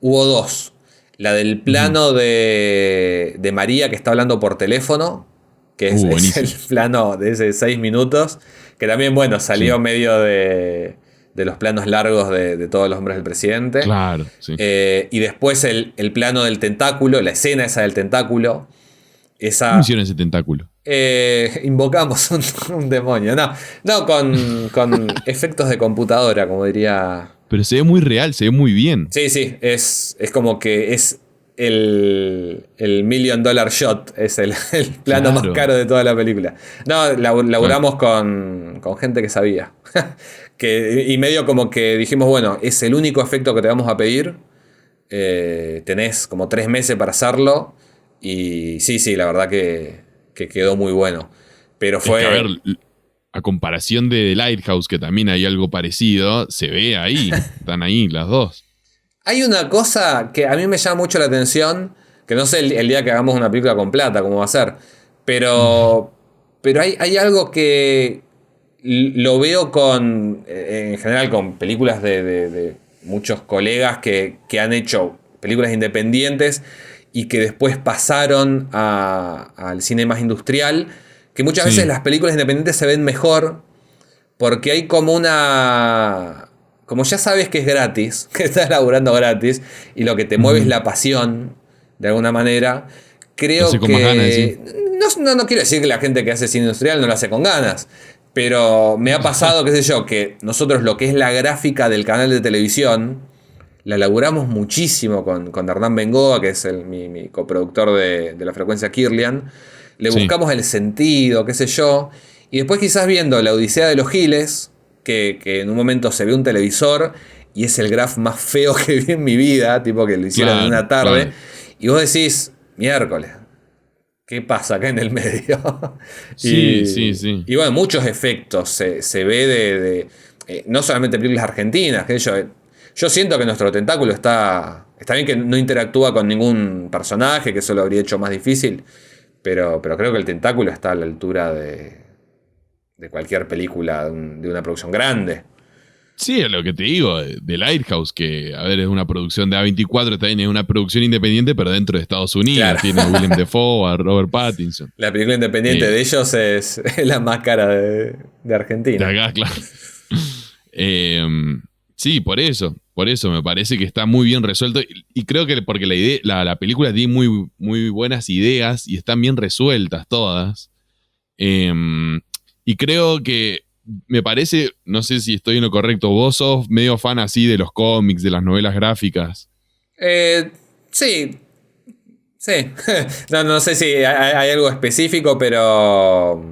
hubo 2. La del plano de María que está hablando por teléfono, que es el plano de ese 6 minutos, que también, bueno, salió medio de los planos largos de todos los hombres del presidente. Claro, sí. Y después el plano del tentáculo, la escena esa del tentáculo. ¿Cómo hicieron ese tentáculo? Invocamos un demonio. No, con efectos de computadora, como diría. Pero se ve muy real, se ve muy bien. Sí, es como que es el $1 million shot. Es el plano más caro de toda la película. No, laburamos con gente que sabía. Y medio como que dijimos, bueno, es el único efecto que te vamos a pedir. Tenés como 3 meses para hacerlo. Y sí, la verdad que quedó muy bueno. Pero fue... Es que, a ver, a comparación de The Lighthouse, que también hay algo parecido, se ve ahí. Están ahí las dos. Hay una cosa que a mí me llama mucho la atención, que no sé el día que hagamos una película con plata cómo va a ser, pero hay algo que lo veo en general con películas de muchos colegas que han hecho películas independientes y que después pasaron al cine más industrial, que muchas veces las películas independientes se ven mejor porque hay como una... Como ya sabes que es gratis, que estás laburando gratis, y lo que te mueve es la pasión, de alguna manera, creo que... Con más ganas, ¿sí? No quiero decir que la gente que hace cine industrial no lo hace con ganas, pero me ha pasado, qué sé yo, que nosotros lo que es la gráfica del canal de televisión, la laburamos muchísimo con Hernán Bengoa, que es mi coproductor de La Frecuencia Kirlian. Le buscamos el sentido, qué sé yo. Y después quizás viendo La Odisea de los Giles, que en un momento se ve un televisor y es el graph más feo que vi en mi vida, tipo que lo hicieron en una tarde. Y vos decís, miércoles, ¿qué pasa acá en el medio? Sí. Y bueno, muchos efectos se ve no solamente películas argentinas, que yo siento que nuestro tentáculo está bien que no interactúa con ningún personaje, que eso lo habría hecho más difícil, pero creo que el tentáculo está a la altura de cualquier película de una producción grande. Sí, es lo que te digo, de Lighthouse, que, a ver, es una producción de A24, también es una producción independiente, pero dentro de Estados Unidos. Claro. Tiene a Willem Dafoe, a Robert Pattinson. La película independiente de ellos es la más cara de Argentina. De acá, claro. Sí, por eso me parece que está muy bien resuelto. Y creo que porque la película tiene muy, muy buenas ideas y están bien resueltas todas. Y creo que me parece, no sé si estoy en lo correcto, vos sos medio fan así de los cómics, de las novelas gráficas. Sí. No sé si hay algo específico, pero...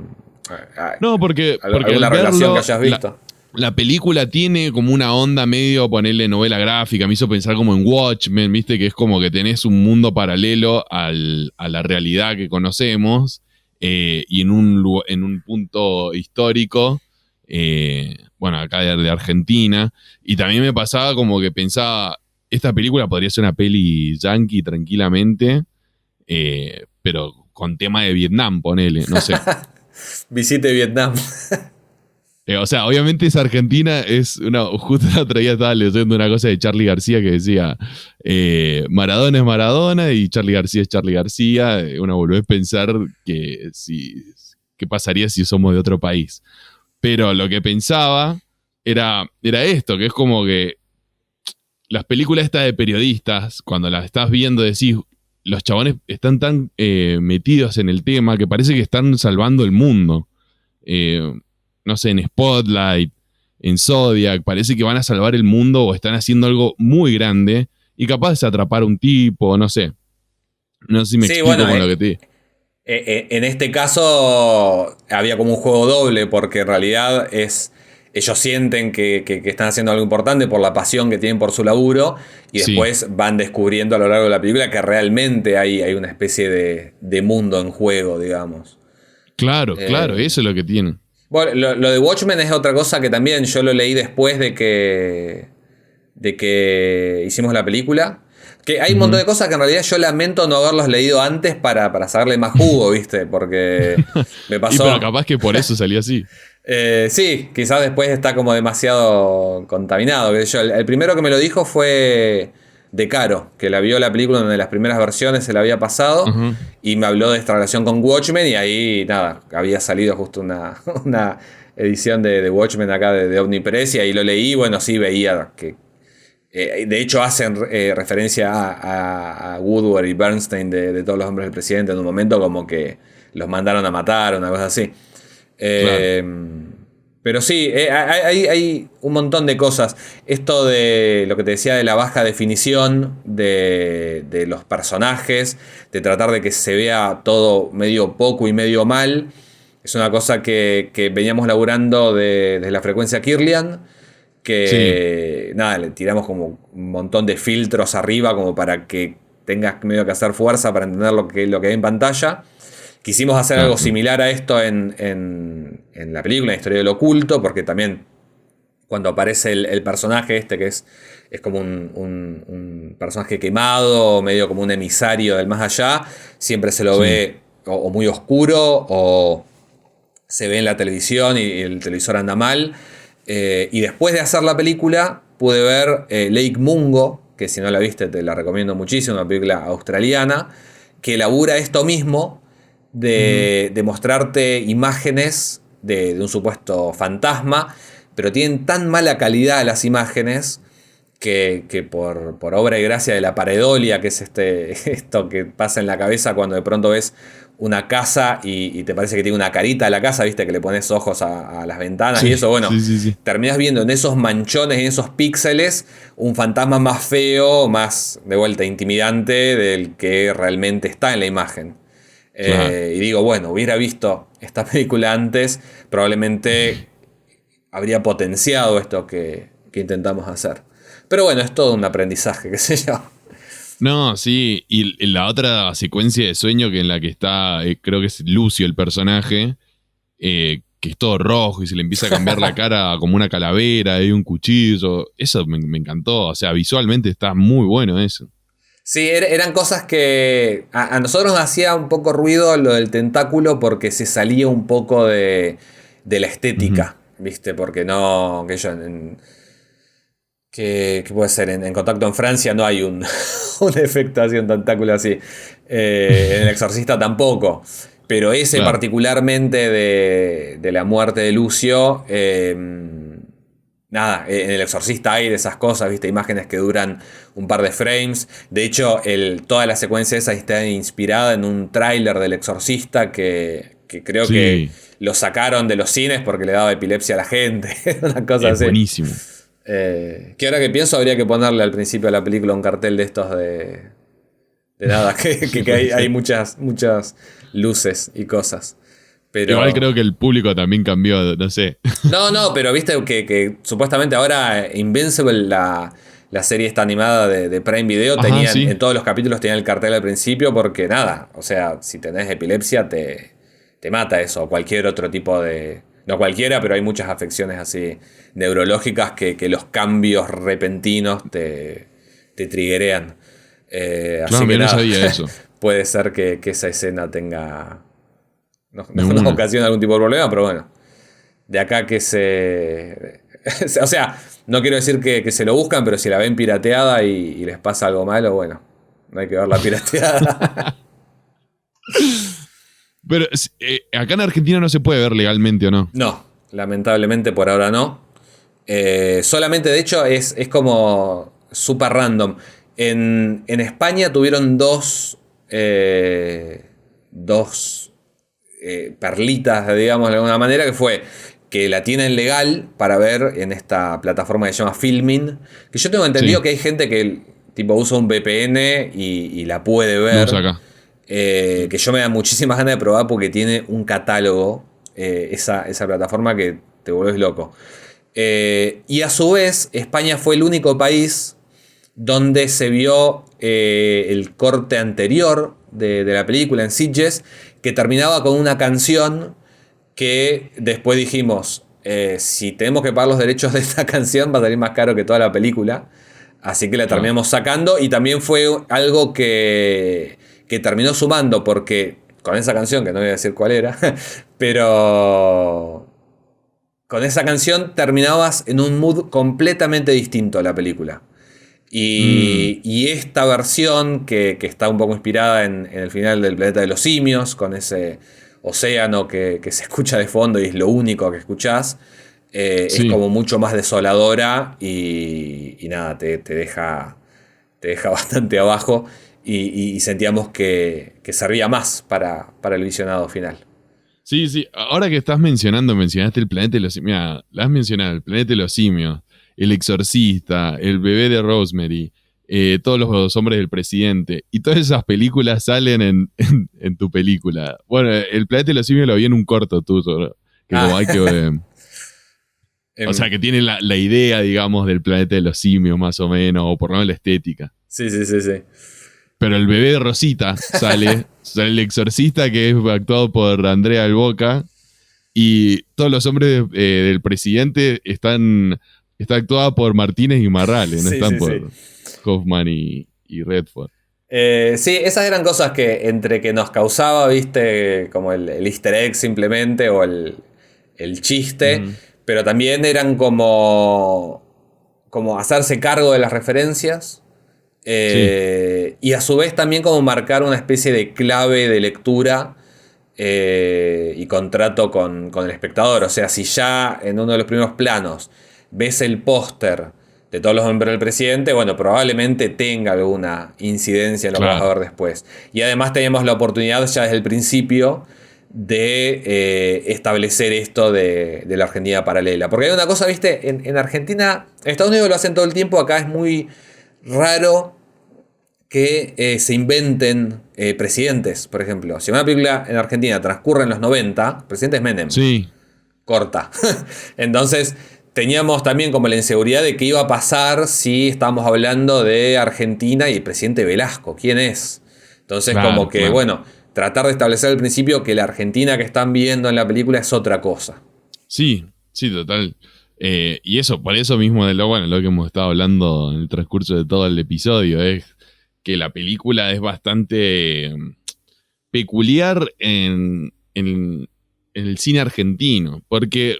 No, porque alguna relación que hayas visto. La película tiene como una onda medio, ponerle novela gráfica, me hizo pensar como en Watchmen, viste, que es como que tenés un mundo paralelo a la realidad que conocemos, y en un punto histórico, bueno, acá de Argentina, y también me pasaba como que pensaba, esta película podría ser una peli yankee tranquilamente, pero con tema de Vietnam, ponele, no sé. Visite Vietnam. O sea, obviamente es Argentina, justo el otro día estaba leyendo una cosa de Charly García que decía Maradona es Maradona y Charly García es Charly García. Uno volvés a pensar qué pasaría si somos de otro país. Pero lo que pensaba era esto, que es como que las películas estas de periodistas, cuando las estás viendo decís, los chabones están tan metidos en el tema que parece que están salvando el mundo. No sé, en Spotlight, en Zodiac, parece que van a salvar el mundo o están haciendo algo muy grande y capaz de atrapar a un tipo, no sé. No sé si me explico con lo que te digo. En este caso había como un juego doble porque en realidad es ellos sienten que están haciendo algo importante por la pasión que tienen por su laburo, y después van descubriendo a lo largo de la película que realmente hay una especie de mundo en juego, digamos. Claro, eso es lo que tienen. Bueno, lo de Watchmen es otra cosa que también yo lo leí después de que hicimos la película. Que hay un montón de cosas que en realidad yo lamento no haberlos leído antes para sacarle más jugo, ¿viste? Porque me pasó. Pero capaz que por eso salió así. Sí, quizás después está como demasiado contaminado. El primero que me lo dijo fue De Caro, que la vio la película en una de las primeras versiones, se la había pasado, y me habló de esta relación con Watchmen, y ahí, nada, había salido justo una edición de Watchmen acá de Omnipress, y ahí lo leí, bueno, sí, veía que... de hecho hacen referencia a Woodward y Bernstein de Todos los hombres del presidente en un momento, como que los mandaron a matar, una cosa así. Pero sí, hay un montón de cosas. Esto de lo que te decía de la baja definición de los personajes, de tratar de que se vea todo medio poco y medio mal, es una cosa que veníamos laburando desde la frecuencia Kirlian, que nada, le tiramos como un montón de filtros arriba como para que tengas medio que hacer fuerza para entender lo que hay en pantalla. Quisimos hacer algo similar a esto en la película, en Historia del Oculto, porque también cuando aparece el personaje este, que es como un personaje quemado, medio como un emisario del más allá, siempre se lo ve o muy oscuro, o se ve en la televisión y el televisor anda mal. Y después de hacer la película, pude ver Lake Mungo, que si no la viste te la recomiendo muchísimo, una película australiana, que elabora esto mismo, de mostrarte imágenes de un supuesto fantasma, pero tienen tan mala calidad las imágenes que por obra y gracia de la pareidolia, que es esto que pasa en la cabeza cuando de pronto ves una casa y te parece que tiene una carita a la casa, viste, que le pones ojos a las ventanas y eso, bueno, terminás viendo en esos manchones, en esos píxeles, un fantasma más feo, más de vuelta intimidante del que realmente está en la imagen. Y digo, bueno, hubiera visto esta película antes, probablemente habría potenciado esto que intentamos hacer. Pero bueno, es todo un aprendizaje, qué sé yo. No, sí, y la otra secuencia de sueño que en la que está, creo que es Lucio el personaje, que es todo rojo y se le empieza a cambiar la cara como una calavera, hay un cuchillo, eso me encantó, o sea, visualmente está muy bueno eso. Sí, eran cosas que a nosotros nos hacía un poco ruido lo del tentáculo porque se salía un poco de la estética, ¿viste? Porque no, que yo... ¿Qué puede ser? En Contacto en Francia no hay un efecto así, un tentáculo así. En El Exorcista tampoco. Pero ese particularmente de la muerte de Lucio, nada, en El Exorcista hay de esas cosas, ¿viste? Imágenes que duran un par de frames. De hecho, toda la secuencia esa está inspirada en un tráiler del Exorcista que creo que lo sacaron de los cines porque le daba epilepsia a la gente. Una cosa así. Buenísimo. Que ahora que pienso habría que ponerle al principio de la película un cartel de estos de nada, que hay muchas luces y cosas. Pero... Igual creo que el público también cambió, no sé. No, pero viste que supuestamente ahora Invincible, la serie esta animada de Prime Video, en todos los capítulos tenían el cartel al principio porque nada, o sea, si tenés epilepsia te mata eso, o cualquier otro tipo de... No cualquiera, pero hay muchas afecciones así neurológicas que los cambios repentinos te triggerean. Así que no sabía eso. Puede ser que esa escena tenga... Nos ocasiona algún tipo de problema, pero bueno. De acá que se... o sea, no quiero decir que se lo buscan, pero si la ven pirateada y les pasa algo malo, bueno, no hay que verla pirateada. Pero acá en Argentina no se puede ver legalmente, ¿o no? No, lamentablemente por ahora no. Solamente, de hecho, es como súper random. En España tuvieron dos perlitas, digamos de alguna manera, que fue que la tienen legal para ver en esta plataforma que se llama Filmin. Que yo tengo entendido que hay gente que tipo usa un VPN y la puede ver. No, acá. Que yo me da muchísimas ganas de probar porque tiene un catálogo, esa plataforma, que te vuelves loco. Y a su vez, España fue el único país donde se vio el corte anterior de la película en Sitges, que terminaba con una canción que después dijimos, si tenemos que pagar los derechos de esta canción va a salir más caro que toda la película. Así que la terminamos sacando, y también fue algo que terminó sumando, porque con esa canción, que no voy a decir cuál era, pero con esa canción terminabas en un mood completamente distinto a la película. Y esta versión, que está un poco inspirada en el final del Planeta de los Simios, con ese océano que se escucha de fondo y es lo único que escuchás, es como mucho más desoladora y nada, te deja bastante abajo, y sentíamos que servía más para el visionado final. Sí, ahora que mencionaste el Planeta de los Simios. Mira, la has mencionado, el Planeta de los Simios, El Exorcista, El Bebé de Rosemary, Todos los Hombres del Presidente, y todas esas películas salen en tu película. Bueno, el Planeta de los Simios lo vi en un corto tuyo, que como hay que... o sea, que tiene la idea, digamos, del Planeta de los Simios, más o menos, o por lo menos la estética. Sí. Pero el Bebé de Rosita sale El Exorcista, que es actuado por Andrea del Boca, y Todos los Hombres del Presidente está actuada por Martínez y Marrales, no están por Hoffman y Redford. Sí, esas eran cosas que entre que nos causaba, viste, como el easter egg simplemente, o el chiste, pero también eran como hacerse cargo de las referencias. Y a su vez también como marcar una especie de clave de lectura y contrato con el espectador. O sea, si ya en uno de los primeros planos ves el póster de Todos los Hombres del Presidente, bueno, probablemente tenga alguna incidencia en lo que vas a ver después. Y además teníamos la oportunidad ya desde el principio de establecer esto de la Argentina paralela. Porque hay una cosa, viste, en Argentina, en Estados Unidos lo hacen todo el tiempo, acá es muy raro que se inventen presidentes, por ejemplo. Si una película en Argentina transcurre en los 90, presidente es Menem. Sí. Corta. Entonces teníamos también como la inseguridad de qué iba a pasar si estábamos hablando de Argentina y el presidente Velasco. ¿Quién es? Entonces bueno, tratar de establecer al principio que la Argentina que están viendo en la película es otra cosa. Sí, total. Y eso, por eso mismo de lo que hemos estado hablando en el transcurso de todo el episodio, es que la película es bastante peculiar en el cine argentino, porque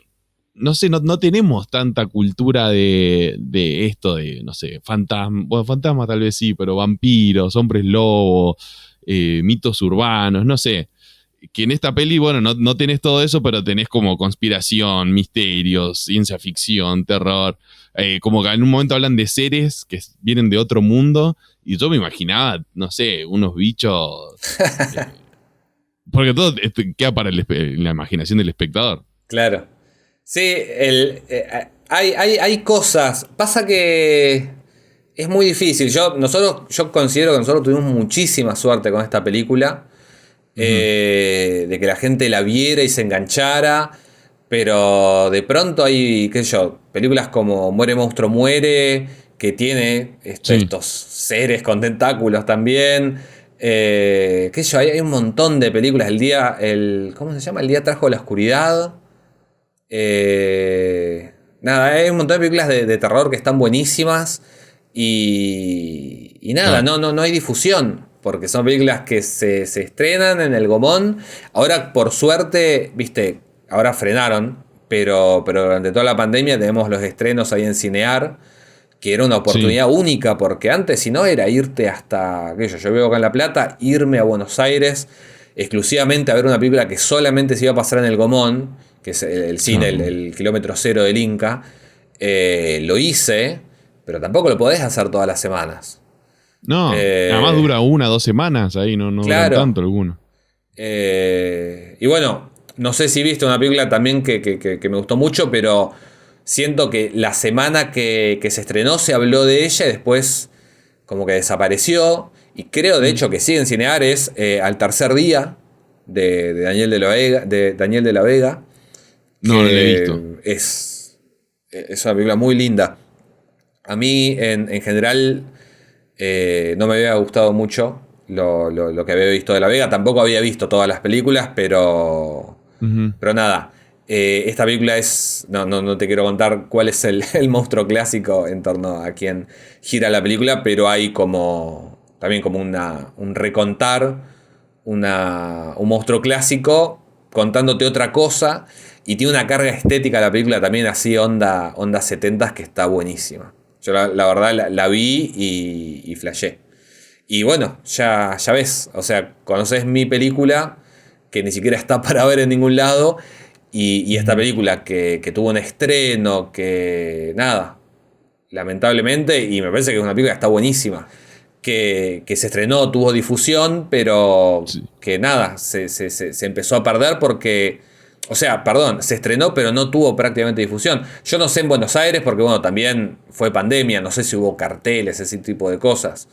no sé, no tenemos tanta cultura de esto de, no sé, fantasmas tal vez sí, pero vampiros, hombres lobos, mitos urbanos, no sé. Que en esta peli, bueno, no tenés todo eso, pero tenés como conspiración, misterios, ciencia ficción, terror. Como que en un momento hablan de seres que vienen de otro mundo, y yo me imaginaba, no sé, unos bichos. Porque todo queda para la imaginación del espectador. Claro. Sí, hay cosas. Pasa que es muy difícil. Yo considero que nosotros tuvimos muchísima suerte con esta película. De que la gente la viera y se enganchara, pero de pronto hay, qué sé yo, películas como Muere Monstruo Muere, que tiene estos seres con tentáculos también, qué sé yo, hay un montón de películas. ¿Cómo se llama? El día trajo la oscuridad. Nada, hay un montón de películas de terror que están buenísimas, y nada, no hay difusión. Porque son películas que se estrenan en el Gomón. Ahora, por suerte, viste, ahora frenaron. Pero durante toda la pandemia tenemos los estrenos ahí en Cinear, que era una oportunidad única, porque antes, si no, era irte hasta, qué sé yo vivo acá en La Plata, irme a Buenos Aires exclusivamente a ver una película que solamente se iba a pasar en el Gomón, que es el cine, el kilómetro cero del Inca. Lo hice, pero tampoco lo podés hacer todas las semanas. No, además dura 1 o 2 semanas, ahí no claro. Duran tanto alguno. Y bueno, no sé si viste una película también que me gustó mucho, pero siento que la semana que se estrenó se habló de ella y después como que desapareció. Y creo de hecho que sigue en Cinear, es Al tercer día de Daniel de la Vega. No lo he visto. Es Es una película muy linda. A mí, en general, no me había gustado mucho lo que había visto de La Vega. Tampoco había visto todas las películas, Ujú. pero nada. Esta película es... No te quiero contar cuál es el monstruo clásico en torno a quien gira la película, pero hay como... También como un recontar, un monstruo clásico contándote otra cosa. Y tiene una carga estética la película también así, onda 70s, que está buenísima. Yo la verdad la vi y flashé. Y bueno, ya ves, o sea, conoces mi película, que ni siquiera está para ver en ningún lado, y esta Ujú. película que tuvo un estreno, que nada, lamentablemente, y me parece que es una película que está buenísima, que se estrenó, tuvo difusión, pero Sí. que nada, se empezó a perder porque... O sea, perdón, se estrenó pero no tuvo prácticamente difusión. Yo no sé en Buenos Aires porque bueno, también fue pandemia, no sé si hubo carteles, ese tipo de cosas.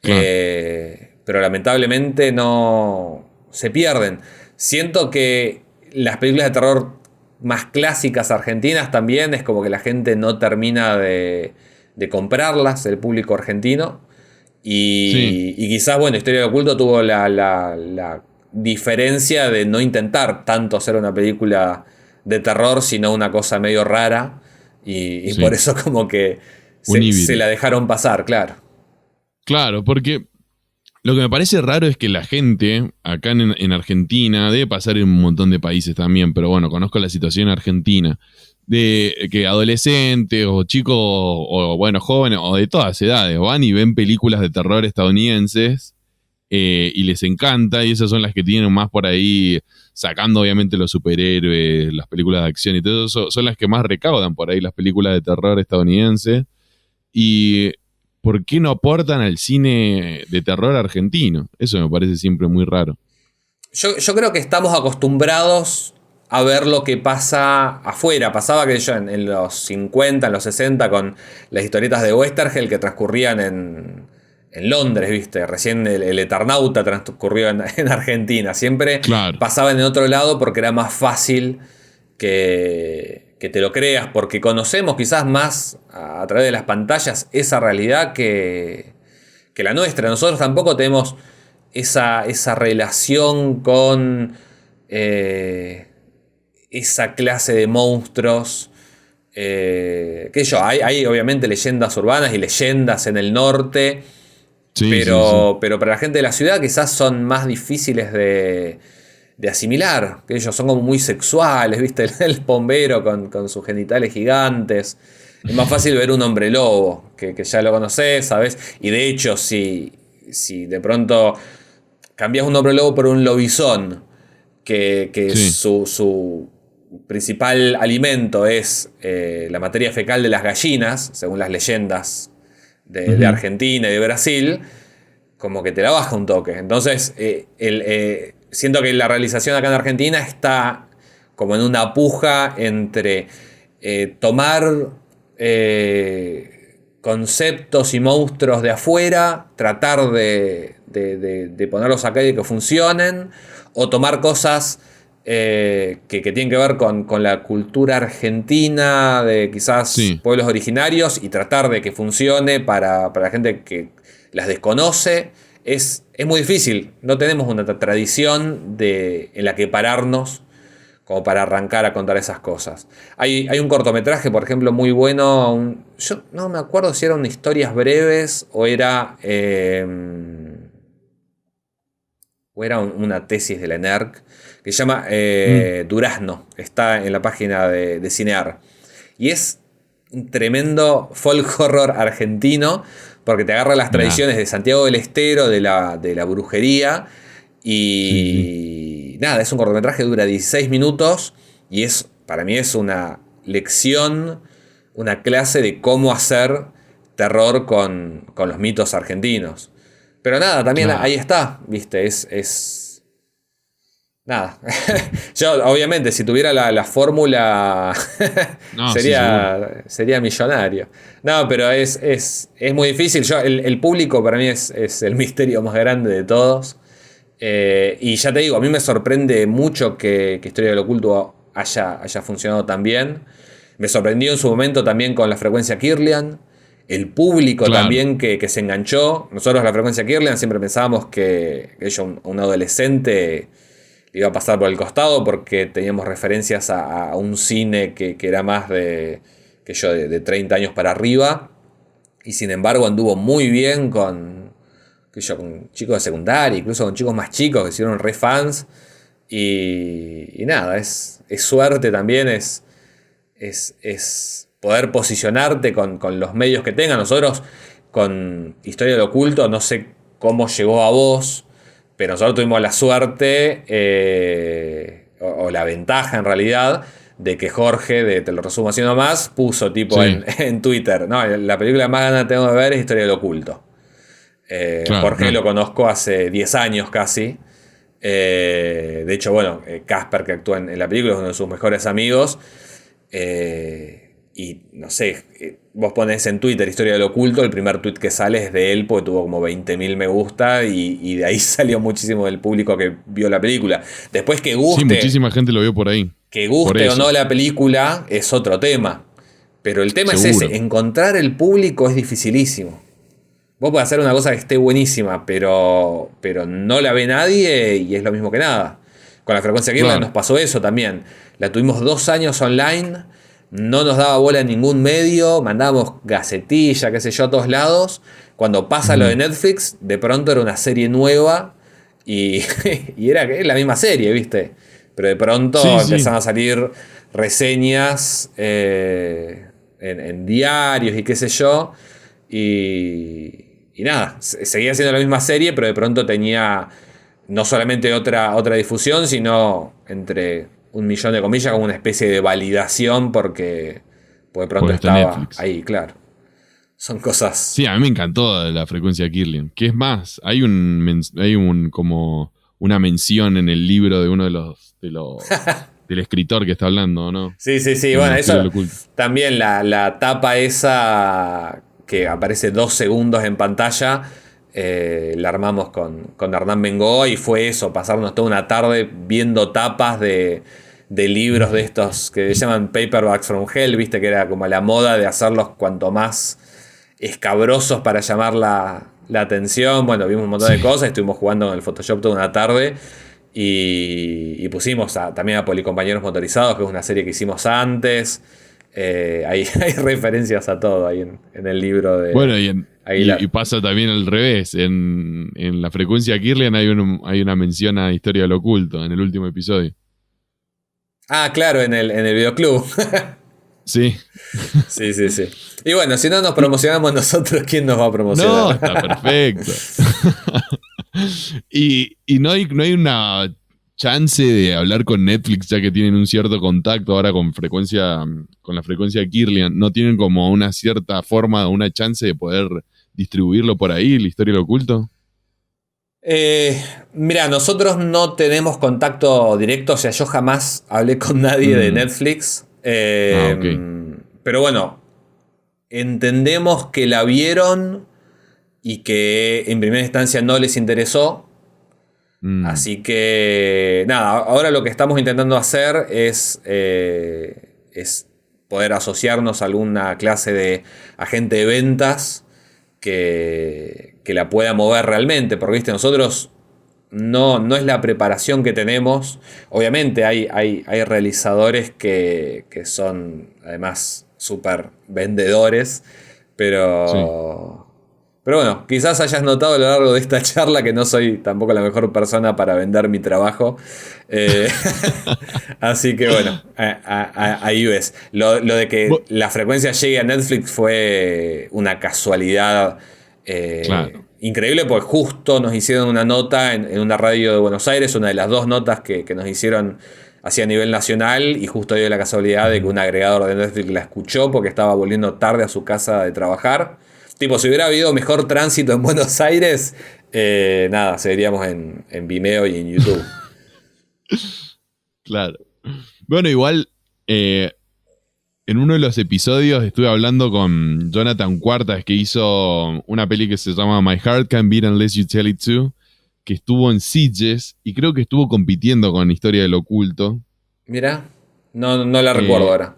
Claro. Pero lamentablemente no se pierden. Siento que las películas de terror más clásicas argentinas también es como que la gente no termina de comprarlas, el público argentino. Sí. Y quizás, bueno, Historia del Oculto tuvo la diferencia de no intentar tanto hacer una película de terror, sino una cosa medio rara. Y por Sí. eso como que Un se híbrido. la dejaron pasar, claro. Claro, porque lo que me parece raro es que la gente acá en Argentina, debe pasar en un montón de países también, pero bueno, conozco la situación argentina, de que adolescentes o chicos o bueno, jóvenes o de todas edades van y ven películas de terror estadounidenses y les encanta y esas son las que tienen más por ahí, sacando obviamente los superhéroes, las películas de acción y todo eso, son las que más recaudan por ahí las películas de terror estadounidenses. Y ¿por qué no aportan al cine de terror argentino? Eso me parece siempre muy raro. Yo creo que estamos acostumbrados a ver lo que pasa afuera. Pasaba que yo en los 50, en los 60, con las historietas de Westergel que transcurrían en Londres, ¿viste? Recién el Eternauta transcurrió en Argentina. Siempre Claro, pasaban en otro lado porque era más fácil que te lo creas, porque conocemos quizás más a través de las pantallas esa realidad que la nuestra. Nosotros tampoco tenemos esa relación con esa clase de monstruos. Que yo, hay obviamente leyendas urbanas y leyendas en el norte, sí, sí, sí. pero para la gente de la ciudad quizás son más difíciles de asimilar, que ellos son como muy sexuales, ¿viste? El bombero con sus genitales gigantes. Es más fácil ver un hombre lobo, que ya lo conocés, ¿sabes? Y de hecho, si de pronto cambias un hombre lobo por un lobizón, que Sí. su principal alimento es la materia fecal de las gallinas, según las leyendas de Ujú. Argentina y de Brasil, como que te la baja un toque. Entonces, siento que la realización acá en Argentina está como en una puja entre tomar conceptos y monstruos de afuera, tratar de ponerlos acá y que funcionen, o tomar cosas que tienen que ver con la cultura argentina, de quizás Sí. pueblos originarios, y tratar de que funcione para la gente que las desconoce. Es muy difícil, no tenemos una tradición en la que pararnos como para arrancar a contar esas cosas. Hay un cortometraje, por ejemplo, muy bueno. Yo no me acuerdo si eran historias breves o era una tesis de la ENERC, que se llama Mm. Durazno. Está en la página de Cinear. Y es un tremendo folk horror argentino, porque te agarra las Mirá. tradiciones de Santiago del Estero, de la brujería, Sí, sí. y nada, es un cortometraje, dura 16 minutos y para mí es una lección, una clase de cómo hacer terror con los mitos argentinos. Pero nada, también ahí Claro. está, ¿viste? Nada. Yo, obviamente, si tuviera la fórmula, No, sí, seguro. sería millonario. No, pero es muy difícil. El público para mí es el misterio más grande de todos. Y ya te digo, a mí me sorprende mucho que Historia del Oculto haya funcionado tan bien. Me sorprendió en su momento también con La Frecuencia Kirlian. El público también que se enganchó. Nosotros La Frecuencia Kirlian siempre pensábamos que un adolescente iba a pasar por el costado porque teníamos referencias a un cine que era más de 30 años para arriba. Y sin embargo anduvo muy bien con chicos de secundaria, incluso con chicos más chicos que hicieron re fans. Y nada, es suerte también, es poder posicionarte con los medios que tengan. Nosotros con Historia del Oculto, no sé cómo llegó a vos, pero nosotros tuvimos la suerte o la ventaja en realidad de que Jorge, te lo resumo así nomás, puso tipo en Twitter, no, la película más ganas tengo de ver es Historia del Oculto. Jorge lo conozco hace 10 años casi. De hecho, bueno, Casper, que actúa en la película, es uno de sus mejores amigos. Y no sé, vos ponés en Twitter Historia del Oculto, el primer tweet que sale es de él porque tuvo como 20.000 me gusta y de ahí salió muchísimo del público que vio la película. Después que guste... Sí, muchísima gente lo vio por ahí. Que guste o no la película es otro tema. Pero el tema es ese, encontrar el público es dificilísimo. Vos podés hacer una cosa que esté buenísima, pero no la ve nadie y es lo mismo que nada. Con La Frecuencia Kirlian nos pasó eso también. La tuvimos 2 años online, no nos daba bola en ningún medio, mandábamos gacetilla, qué sé yo, a todos lados. Cuando pasa lo de Netflix, de pronto era una serie nueva y era la misma serie, ¿viste? Pero de pronto empezaron a salir reseñas en diarios y qué sé yo. Y nada, seguía siendo la misma serie, pero de pronto tenía no solamente otra difusión, sino entre 1.000.000 de comillas, como una especie de validación porque de pronto estaba Netflix ahí, claro. Son cosas... Sí, a mí me encantó La Frecuencia Kirlian. Que es más, hay como una mención en el libro de uno de los del escritor que está hablando, ¿no? Sí. Bueno, eso también la tapa esa que aparece 2 segundos en pantalla, la armamos con Hernán Bengoa y fue eso, pasarnos toda una tarde viendo tapas de libros de estos que se llaman Paperbacks from Hell, viste que era como la moda de hacerlos cuanto más escabrosos para llamar la atención. Bueno, vimos un montón de cosas, estuvimos jugando en el Photoshop toda una tarde y pusimos también a Policompañeros Motorizados, que es una serie que hicimos antes. Hay referencias a todo ahí en el libro de... Bueno, y pasa también al revés. En La Frecuencia Kirlian hay una mención a Historia del Oculto en el último episodio. Ah, claro, en el videoclub. Sí. Sí. Y bueno, si no nos promocionamos nosotros, ¿quién nos va a promocionar? No, está perfecto. y no hay una chance de hablar con Netflix, ya que tienen un cierto contacto ahora con La Frecuencia Kirlian. ¿No tienen como una cierta forma, una chance de poder distribuirlo por ahí, la Historia del Oculto? Mira, nosotros no tenemos contacto directo, o sea, yo jamás hablé con nadie de Netflix. Okay. Pero bueno, entendemos que la vieron y que en primera instancia no les interesó. Así que nada, ahora lo que estamos intentando hacer es poder asociarnos a alguna clase de agente de ventas que la pueda mover realmente, porque viste, nosotros no es la preparación que tenemos. Obviamente hay realizadores que son además súper vendedores, pero bueno, quizás hayas notado a lo largo de esta charla que no soy tampoco la mejor persona para vender mi trabajo. Así que bueno, ahí ves. Lo de que La Frecuencia llegue a Netflix fue una casualidad increíble, porque justo nos hicieron una nota en una radio de Buenos Aires, una de las 2 notas que nos hicieron así a nivel nacional, y justo dio la casualidad de que un agregador de Netflix la escuchó porque estaba volviendo tarde a su casa de trabajar. Tipo, si hubiera habido mejor tránsito en Buenos Aires, nada, seguiríamos en Vimeo y en YouTube. Claro. Bueno, igual, en uno de los episodios estuve hablando con Jonathan Cuartas, que hizo una peli que se llama My Heart Can't Beat Unless You Tell It To, que estuvo en Sitges y creo que estuvo compitiendo con Historia del Oculto. Mira, no la recuerdo ahora.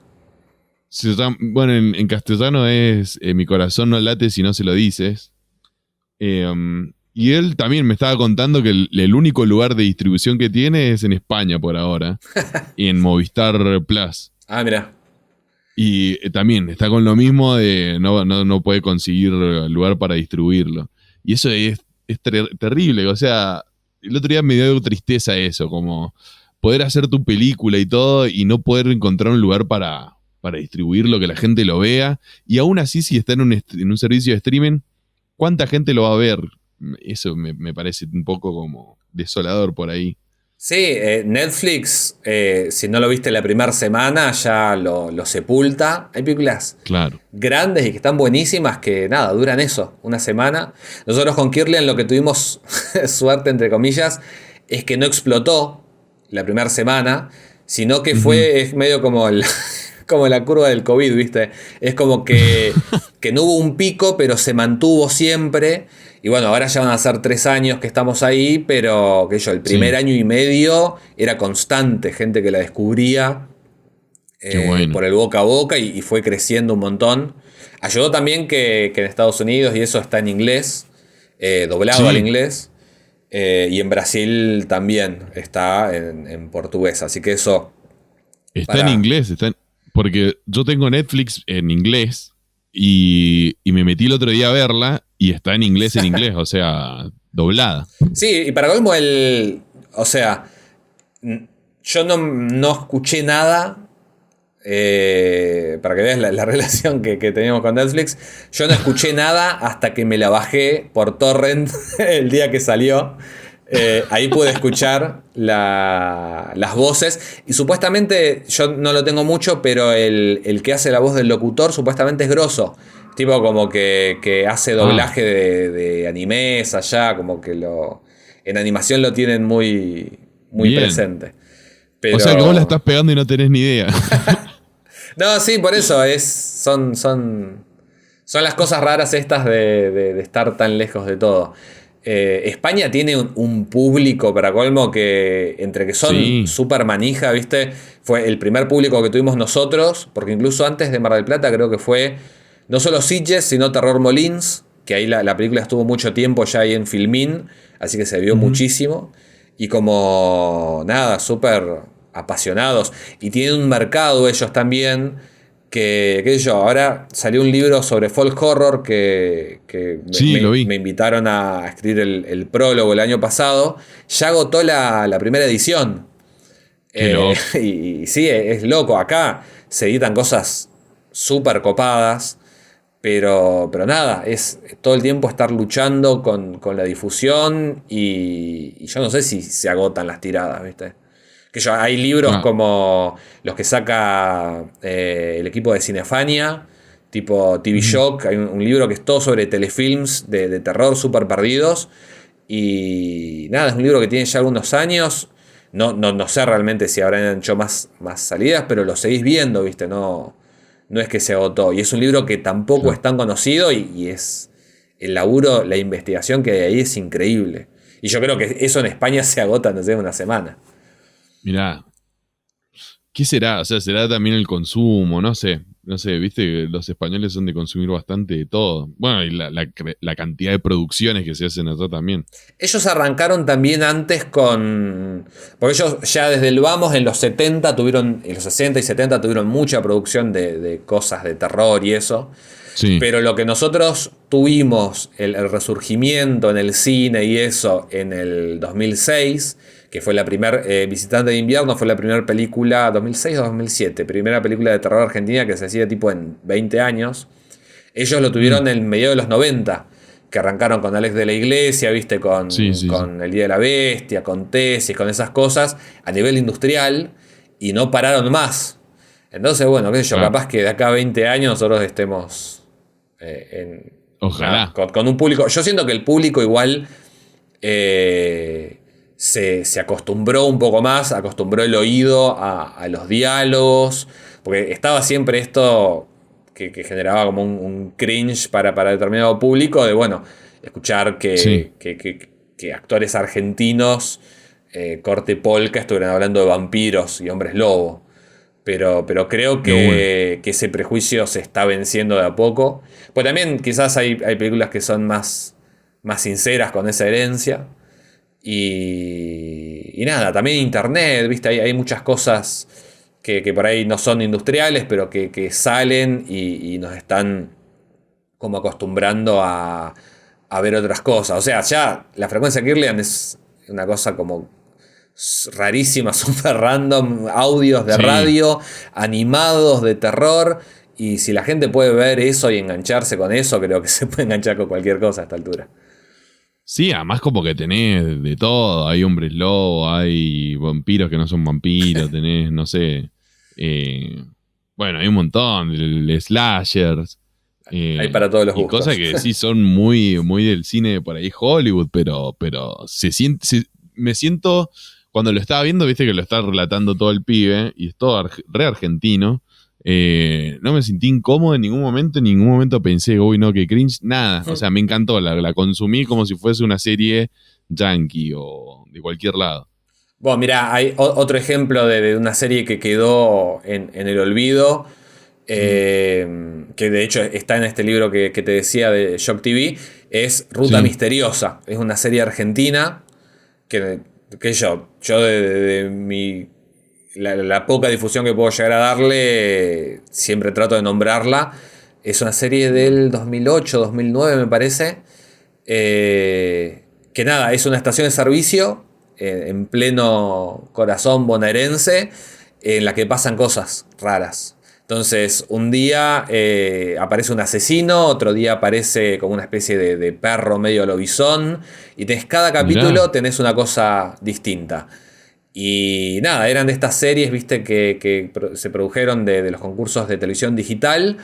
Bueno, en castellano es Mi corazón no late si no se lo dices. Y él también me estaba contando que el único lugar de distribución que tiene es en España por ahora. Y en Movistar Plus. Ah, mira. Y también está con lo mismo de no puede conseguir lugar para distribuirlo. Y eso es terrible. O sea, el otro día me dio tristeza eso, como poder hacer tu película y todo y no poder encontrar un lugar para distribuirlo, que la gente lo vea. Y aún así, si está en un servicio de streaming, ¿cuánta gente lo va a ver? Eso me parece un poco como desolador por ahí. Sí, Netflix, si no lo viste la primera semana, ya lo sepulta. Hay películas Claro. grandes y que están buenísimas que nada, duran eso, una semana. Nosotros con Kirlian lo que tuvimos suerte, entre comillas, es que no explotó la primera semana, sino que Ujú. es medio como como la curva del COVID, ¿viste? Es como que no hubo un pico, pero se mantuvo siempre. Y bueno, ahora ya van a ser 3 años que estamos ahí, pero que yo, el primer Sí, año y medio era constante, gente que la descubría qué bueno. por el boca a boca y fue creciendo un montón. Ayudó también que en Estados Unidos y eso está en inglés, doblado al Sí, inglés, y en Brasil también está en portugués, así que eso está en para... inglés, porque yo tengo Netflix en inglés y me metí el otro día a verla y está en inglés, o sea, doblada. Sí, y para colmo o sea, yo no escuché nada. Para que veas la relación que teníamos con Netflix, yo no escuché nada hasta que me la bajé por torrent el día que salió. Ahí pude escuchar las voces y supuestamente, yo no lo tengo mucho, pero el que hace la voz del locutor supuestamente es grosso. Tipo como que hace Ah, doblaje de animes allá, como que en animación lo tienen muy bien. presente. O sea que vos la Pero estás pegando y no tenés ni idea. no, sí, por eso son las cosas raras estas de estar tan lejos de todo. España tiene un público para colmo que entre que son Sí. súper manija, ¿viste? Fue el primer público que tuvimos nosotros, porque incluso antes de Mar del Plata creo que fue no solo Sitges, sino Terror Molins, que ahí la película estuvo mucho tiempo ya ahí en Filmín, así que se vio Ujú. muchísimo. Y como nada, súper apasionados. Y tienen un mercado ellos también. Que, qué sé yo, ahora salió un libro sobre folk horror que Sí, lo vi. me invitaron a escribir el prólogo el año pasado. Ya agotó la primera edición. Qué loco. Y sí, es loco. Acá se editan cosas súper copadas. Pero nada, es todo el tiempo estar luchando con la difusión y yo no sé si se agotan las tiradas, ¿viste? Hay libros Ah, como los que saca el equipo de Cinefania, tipo TV ujú. Shock, hay un libro que es todo sobre telefilms de terror súper perdidos y nada, es un libro que tiene ya algunos años, no sé realmente si habrán hecho más salidas, pero lo seguís viendo, ¿viste? No es que se agotó. Y es un libro que tampoco es Claro. tan conocido y es el laburo, la investigación que hay ahí es increíble. Y yo creo que eso en España se agota, no sé, en una semana. Mirá, ¿qué será? O sea, será también el consumo, no sé. No sé, viste que los españoles son de consumir bastante de todo. Bueno, y la cantidad de producciones que se hacen acá también. Ellos arrancaron también antes con... Porque ellos ya desde el Vamos en los 70 tuvieron, en los 60 y 70 tuvieron mucha producción de cosas de terror y eso. Sí. Pero lo que nosotros tuvimos, el resurgimiento en el cine y eso en el 2006, que fue la primera Visitante de Invierno, fue la primera película, 2006 o 2007, primera película de terror argentina que se hacía tipo en 20 años. Ellos lo Mm, tuvieron en medio de los 90 que arrancaron con Alex de la Iglesia, viste, sí, sí, sí. con El Día de la Bestia, con Tesis, con esas cosas, a nivel industrial, y no pararon más. Entonces, bueno, qué sé yo, Claro. capaz que de acá a 20 años nosotros estemos nada, Ojalá. con un público. Yo siento que el público igual se acostumbró un poco más, acostumbró el oído a los diálogos, porque estaba siempre esto que generaba como un cringe para determinado público, de bueno, escuchar Sí. que actores argentinos corte polka estuvieran hablando de vampiros y hombres lobo. Pero creo que ese prejuicio se está venciendo de a poco. Pues también quizás hay películas que son más sinceras con esa herencia. Y nada, también internet, ¿viste? Hay muchas cosas que por ahí no son industriales, pero que salen y nos están como acostumbrando a ver otras cosas. O sea, ya la frecuencia Kirlian es una cosa como rarísima, super random, audios de radio, animados de terror. Y si la gente puede ver eso y engancharse con eso, creo que se puede enganchar con cualquier cosa a esta altura. Sí, además como que tenés de todo. Hay hombres lobo, hay vampiros que no son vampiros, tenés, no sé. Bueno, hay un montón, el slashers. Hay para todos los y gustos. cosas que sí son muy, muy del cine por ahí Hollywood, pero se siente, me siento, cuando lo estaba viendo, viste que lo está relatando todo el pibe, y es todo re argentino. No me sentí incómodo en ningún momento pensé, uy no, que cringe, nada, o sea, me encantó, la consumí como si fuese una serie yankee o de cualquier lado. Bueno, mira, hay otro ejemplo de una serie que quedó en el olvido, que de hecho está en este libro que te decía de Shock TV, es Ruta Misteriosa. Es una serie argentina que yo de mi la poca difusión que puedo llegar a darle, siempre trato de nombrarla. Es una serie del 2008, 2009 me parece, que nada, es una estación de servicio en pleno corazón bonaerense, en la que pasan cosas raras. Entonces, un día aparece un asesino, otro día aparece como una especie de perro medio lobizón, y cada capítulo tenés una cosa distinta. Y nada, eran de estas series, viste, que se produjeron de los concursos de televisión digital,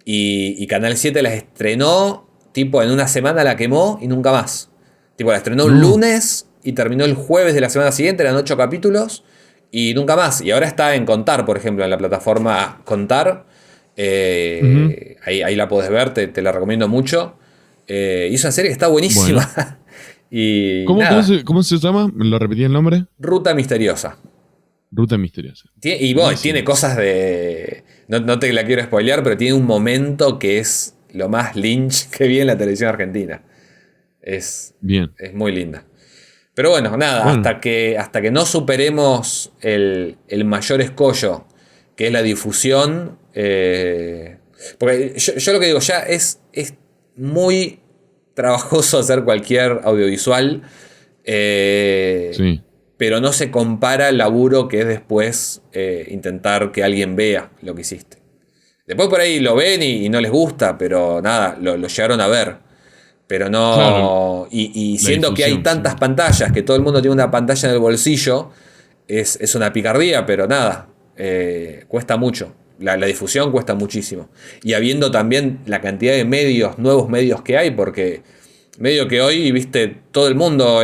y Canal 7 las estrenó, tipo en una semana la quemó y nunca más. Tipo, la estrenó un lunes y terminó el jueves de la semana siguiente, eran 8 capítulos y nunca más. Y ahora está en Contar, por ejemplo, en la plataforma Contar. Ahí la podés ver, te la recomiendo mucho. Y es una serie que está buenísima. Bueno. Y ¿Cómo se llama? ¿Me lo repetí el nombre? Ruta Misteriosa. Ruta Misteriosa. Y bueno, tiene cosas de... No te la quiero spoilear, pero tiene un momento que es lo más Lynch que vi en la televisión argentina. Es muy linda. Pero bueno, nada, hasta que no superemos el mayor escollo, que es la difusión. Porque yo lo que digo, ya es muy trabajoso hacer cualquier audiovisual. Pero no se compara el laburo que es después intentar que alguien vea lo que hiciste. Después por ahí lo ven y no les gusta, pero nada, lo llegaron a ver. Pero no... Claro, y siendo que hay tantas pantallas, que todo el mundo tiene una pantalla en el bolsillo, es una picardía, pero nada, cuesta mucho. La difusión cuesta muchísimo. Y habiendo también la cantidad de medios, nuevos medios que hay, porque medio que hoy, viste, todo el mundo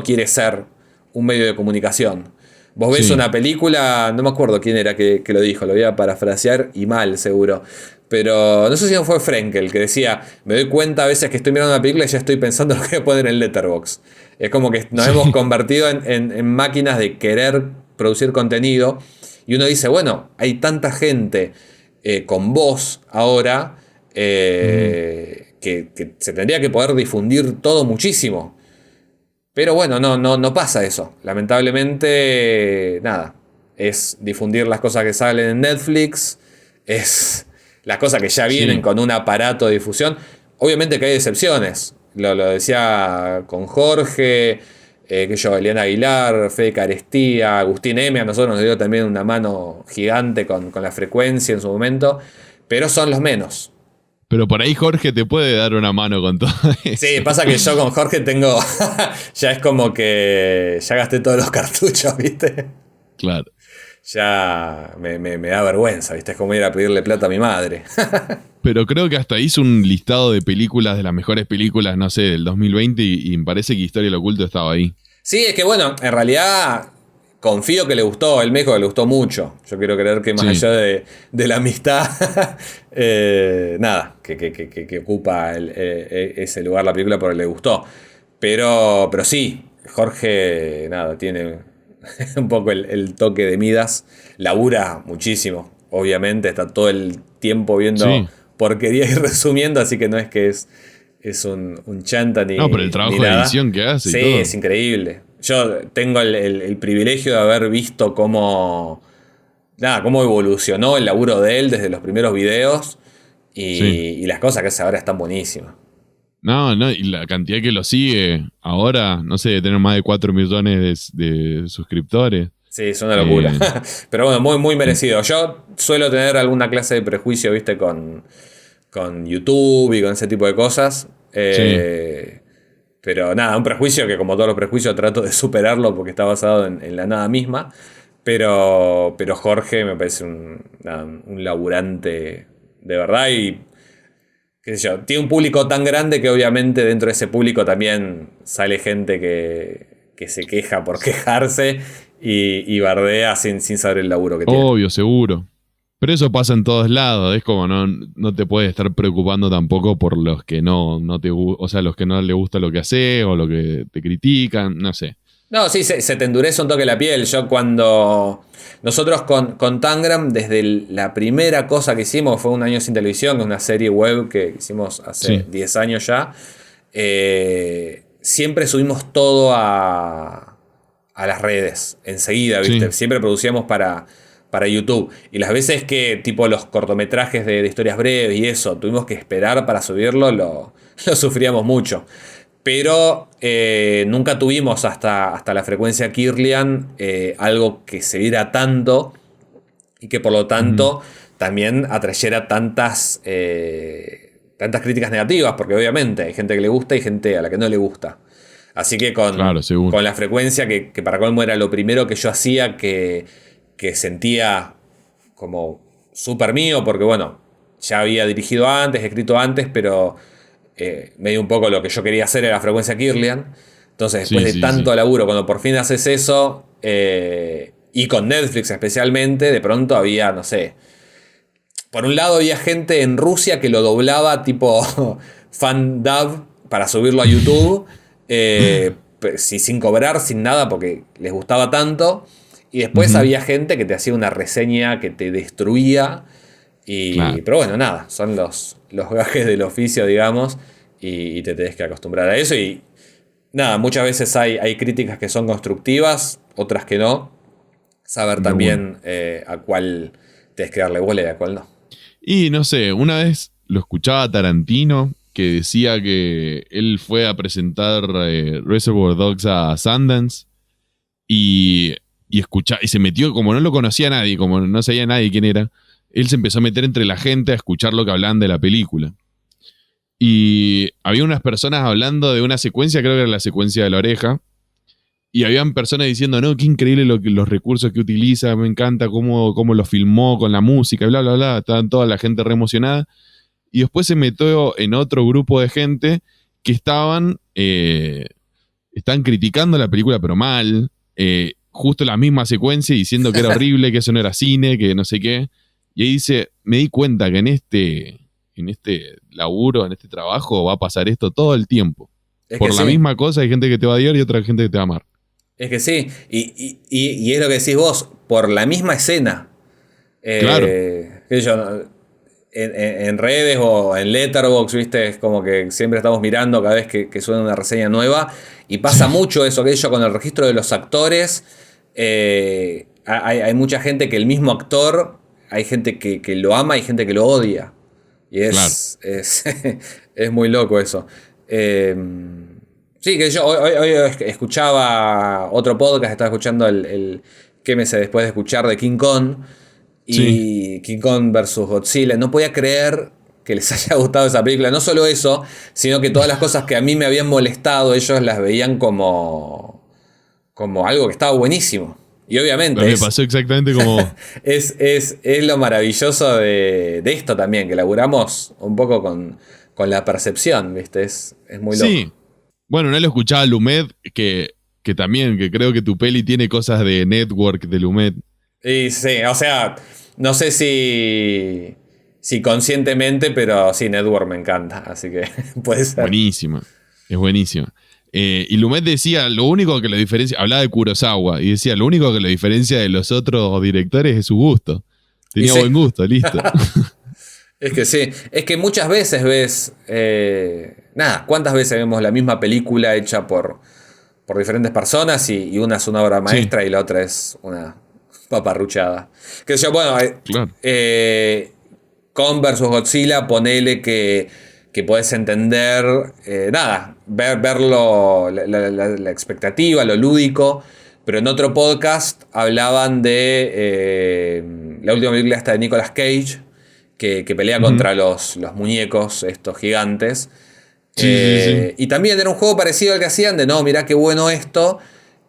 quiere ser un medio de comunicación. Vos ves una película, no me acuerdo quién era que lo dijo, lo voy a parafrasear y mal seguro, pero no sé si no fue Frenkel, que decía, me doy cuenta a veces que estoy mirando una película y ya estoy pensando en lo que voy a poner en Letterboxd. Es como que nos hemos convertido en máquinas de querer producir contenido, y uno dice, bueno, hay tanta gente con voz ahora, que se tendría que poder difundir todo muchísimo. Pero bueno, no pasa eso. Lamentablemente, nada. Es difundir las cosas que salen en Netflix. Es las cosas que ya vienen con un aparato de difusión. Obviamente que hay excepciones. Lo decía con Jorge, Eliana Aguilar, Fede Carestía, Agustín M. A nosotros nos dio también una mano gigante con la frecuencia en su momento. Pero son los menos. Pero por ahí Jorge te puede dar una mano con todo eso. Sí, pasa que yo con Jorge tengo... ya es como que ya gasté todos los cartuchos, ¿viste? Claro. Ya me da vergüenza, ¿viste? Es como ir a pedirle plata a mi madre. Pero creo que hasta hizo un listado de películas, de las mejores películas, no sé, del 2020, y me parece que Historia del Oculto estaba ahí. Sí, es que bueno, en realidad... confío que le gustó, él me dijo que le gustó mucho. Yo quiero creer que más allá de la amistad, nada, que ocupa ese lugar la película porque le gustó. Pero sí, Jorge, nada, tiene un poco el toque de Midas. Labura muchísimo, obviamente, está todo el tiempo viendo porquería y resumiendo, así que no es que es un chanta ni. No, pero el trabajo de edición que hace sí, y todo. es increíble. Yo tengo el privilegio de haber visto cómo evolucionó el laburo de él desde los primeros videos y las cosas que hace ahora están buenísimas. No, y la cantidad que lo sigue ahora, no sé, de tener más de 4 millones de suscriptores. Sí, es una locura. Pero bueno, muy, muy merecido. Yo suelo tener alguna clase de prejuicio, viste, con YouTube y con ese tipo de cosas. Pero nada, un prejuicio que como todos los prejuicios trato de superarlo porque está basado en la nada misma. Pero Jorge me parece un laburante de verdad y qué sé yo, tiene un público tan grande que obviamente dentro de ese público también sale gente que se queja por quejarse y bardea sin saber el laburo que tiene. Obvio, seguro. Pero eso pasa en todos lados, es como no te puedes estar preocupando tampoco por los que no te o sea, los que no le gusta lo que haces o lo que te critican, no sé. No, sí, se te endurece un toque la piel. Yo cuando. Nosotros con Tangram, desde la primera cosa que hicimos, fue Un Año Sin Televisión, que es una serie web que hicimos hace 10 años ya. Siempre subimos todo a las redes, enseguida, ¿viste? Sí. Siempre producíamos para YouTube. Y las veces que, tipo, los cortometrajes de historias breves y eso, tuvimos que esperar para subirlo, lo sufríamos mucho. Pero nunca tuvimos hasta la frecuencia Kirlian algo que se viera tanto y que por lo tanto también atrayera tantas críticas negativas, porque obviamente hay gente que le gusta y gente a la que no le gusta. Así que con la frecuencia, que para colmo era lo primero que yo hacía, que sentía como súper mío, porque bueno, ya había dirigido antes, escrito antes, pero medio un poco lo que yo quería hacer era la frecuencia Kirlian. Entonces después de tanto laburo, cuando por fin haces eso, y con Netflix especialmente, de pronto había, no sé, por un lado había gente en Rusia que lo doblaba tipo fan dub para subirlo a YouTube, sin cobrar, sin nada, porque les gustaba tanto. Y después había gente que te hacía una reseña que te destruía. Pero bueno, nada, son los gajes del oficio, digamos, y te tenés que acostumbrar a eso. Y nada, muchas veces hay críticas que son constructivas, otras que no. Saber también a cuál tenés que darle bola y a cuál no. Y no sé, una vez lo escuchaba Tarantino que decía que él fue a presentar Reservoir Dogs a Sundance y se metió, como no lo conocía nadie, como no sabía nadie quién era, él se empezó a meter entre la gente a escuchar lo que hablaban de la película. Y había unas personas hablando de una secuencia, creo que era la secuencia de la oreja, y habían personas diciendo, no, qué increíble los recursos que utiliza, me encanta cómo lo filmó con la música, bla, bla, bla. Estaban toda la gente re emocionada. Y después se metió en otro grupo de gente que estaban criticando la película, pero mal. Justo la misma secuencia, diciendo que era horrible, que eso no era cine, que no sé qué. Y ahí dice, me di cuenta que en este laburo, en este trabajo, va a pasar esto todo el tiempo. Por la misma cosa hay gente que te va a odiar y otra gente que te va a amar. Es que sí, y es lo que decís vos, por la misma escena. Claro. En redes o en Letterboxd, ¿viste? Es como que siempre estamos mirando cada vez que suena una reseña nueva. Y pasa mucho eso, que yo con el registro de los actores, hay mucha gente que el mismo actor, hay gente que lo ama y gente que lo odia. Y es muy loco eso. Sí, que yo hoy escuchaba otro podcast, estaba escuchando el Quémese después de escuchar de King Kong. Y King Kong versus Godzilla. No podía creer que les haya gustado esa película. No solo eso, sino que todas las cosas que a mí me habían molestado, ellos las veían como algo que estaba buenísimo. Y obviamente me pasó exactamente como es lo maravilloso de esto también, que laburamos un poco con la percepción, ¿viste? Es muy loco. Sí. Bueno, no lo escuchaba Lumet, que también, que creo que tu peli tiene cosas de Network de Lumet. Y sí, o sea, no sé si conscientemente, pero sí, Network me encanta, así que puede ser. Buenísima, es buenísima. Y Lumet decía, lo único que lo diferencia, hablaba de Kurosawa, y decía, lo único que lo diferencia de los otros directores es su gusto. Tenía buen gusto, listo. Es que sí, es que muchas veces ves, ¿cuántas veces vemos la misma película hecha por diferentes personas y una es una obra maestra y la otra es una paparruchada? Que yo, bueno, claro. Kong vs Godzilla, ponele que podés entender, verlo, la expectativa, lo lúdico, pero en otro podcast hablaban de la última película esta de Nicolas Cage, que pelea contra los muñecos, estos gigantes. Sí. Y también era un juego parecido al que hacían, de no, mirá qué bueno esto,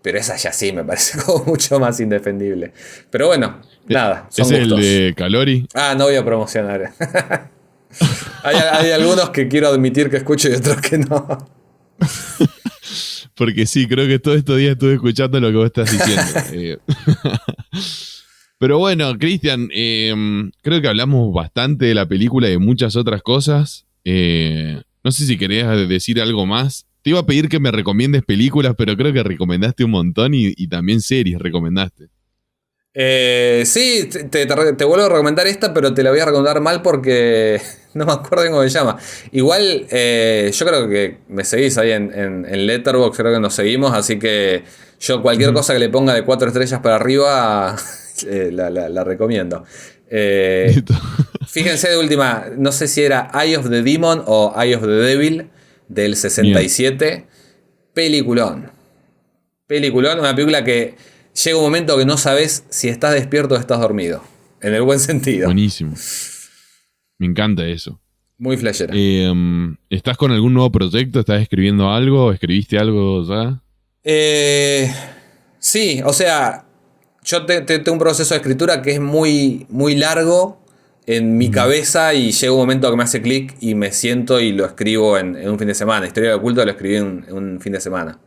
pero esa ya sí me parece como mucho más indefendible. Pero bueno, nada, son ¿Es gustos. el de Calori? No voy a promocionar. Hay algunos que quiero admitir que escucho y otros que no. Porque sí, creo que todos estos días estuve escuchando lo que vos estás diciendo. Pero bueno, Cristian, creo que hablamos bastante de la película y de muchas otras cosas. No sé si querías decir algo más. Te iba a pedir que me recomiendes películas, pero creo que recomendaste un montón y también series recomendaste. Sí, te vuelvo a recomendar esta, pero te la voy a recomendar mal porque no me acuerdo cómo se llama. Igual, yo creo que me seguís ahí en Letterboxd, creo que nos seguimos, así que yo cualquier cosa que le ponga de 4 estrellas para arriba la recomiendo. Fíjense de última, no sé si era Eye of the Demon o Eye of the Devil del 67. Bien. Peliculón, una película que llega un momento que no sabes si estás despierto o estás dormido. En el buen sentido. Buenísimo. Me encanta eso. Muy flashera. ¿Estás con algún nuevo proyecto? ¿Estás escribiendo algo? ¿Escribiste algo ya? Sí, o sea, yo tengo un proceso de escritura que es muy, muy largo en mi cabeza y llega un momento que me hace clic y me siento y lo escribo en un fin de semana. Historia del Oculto lo escribí en un fin de semana.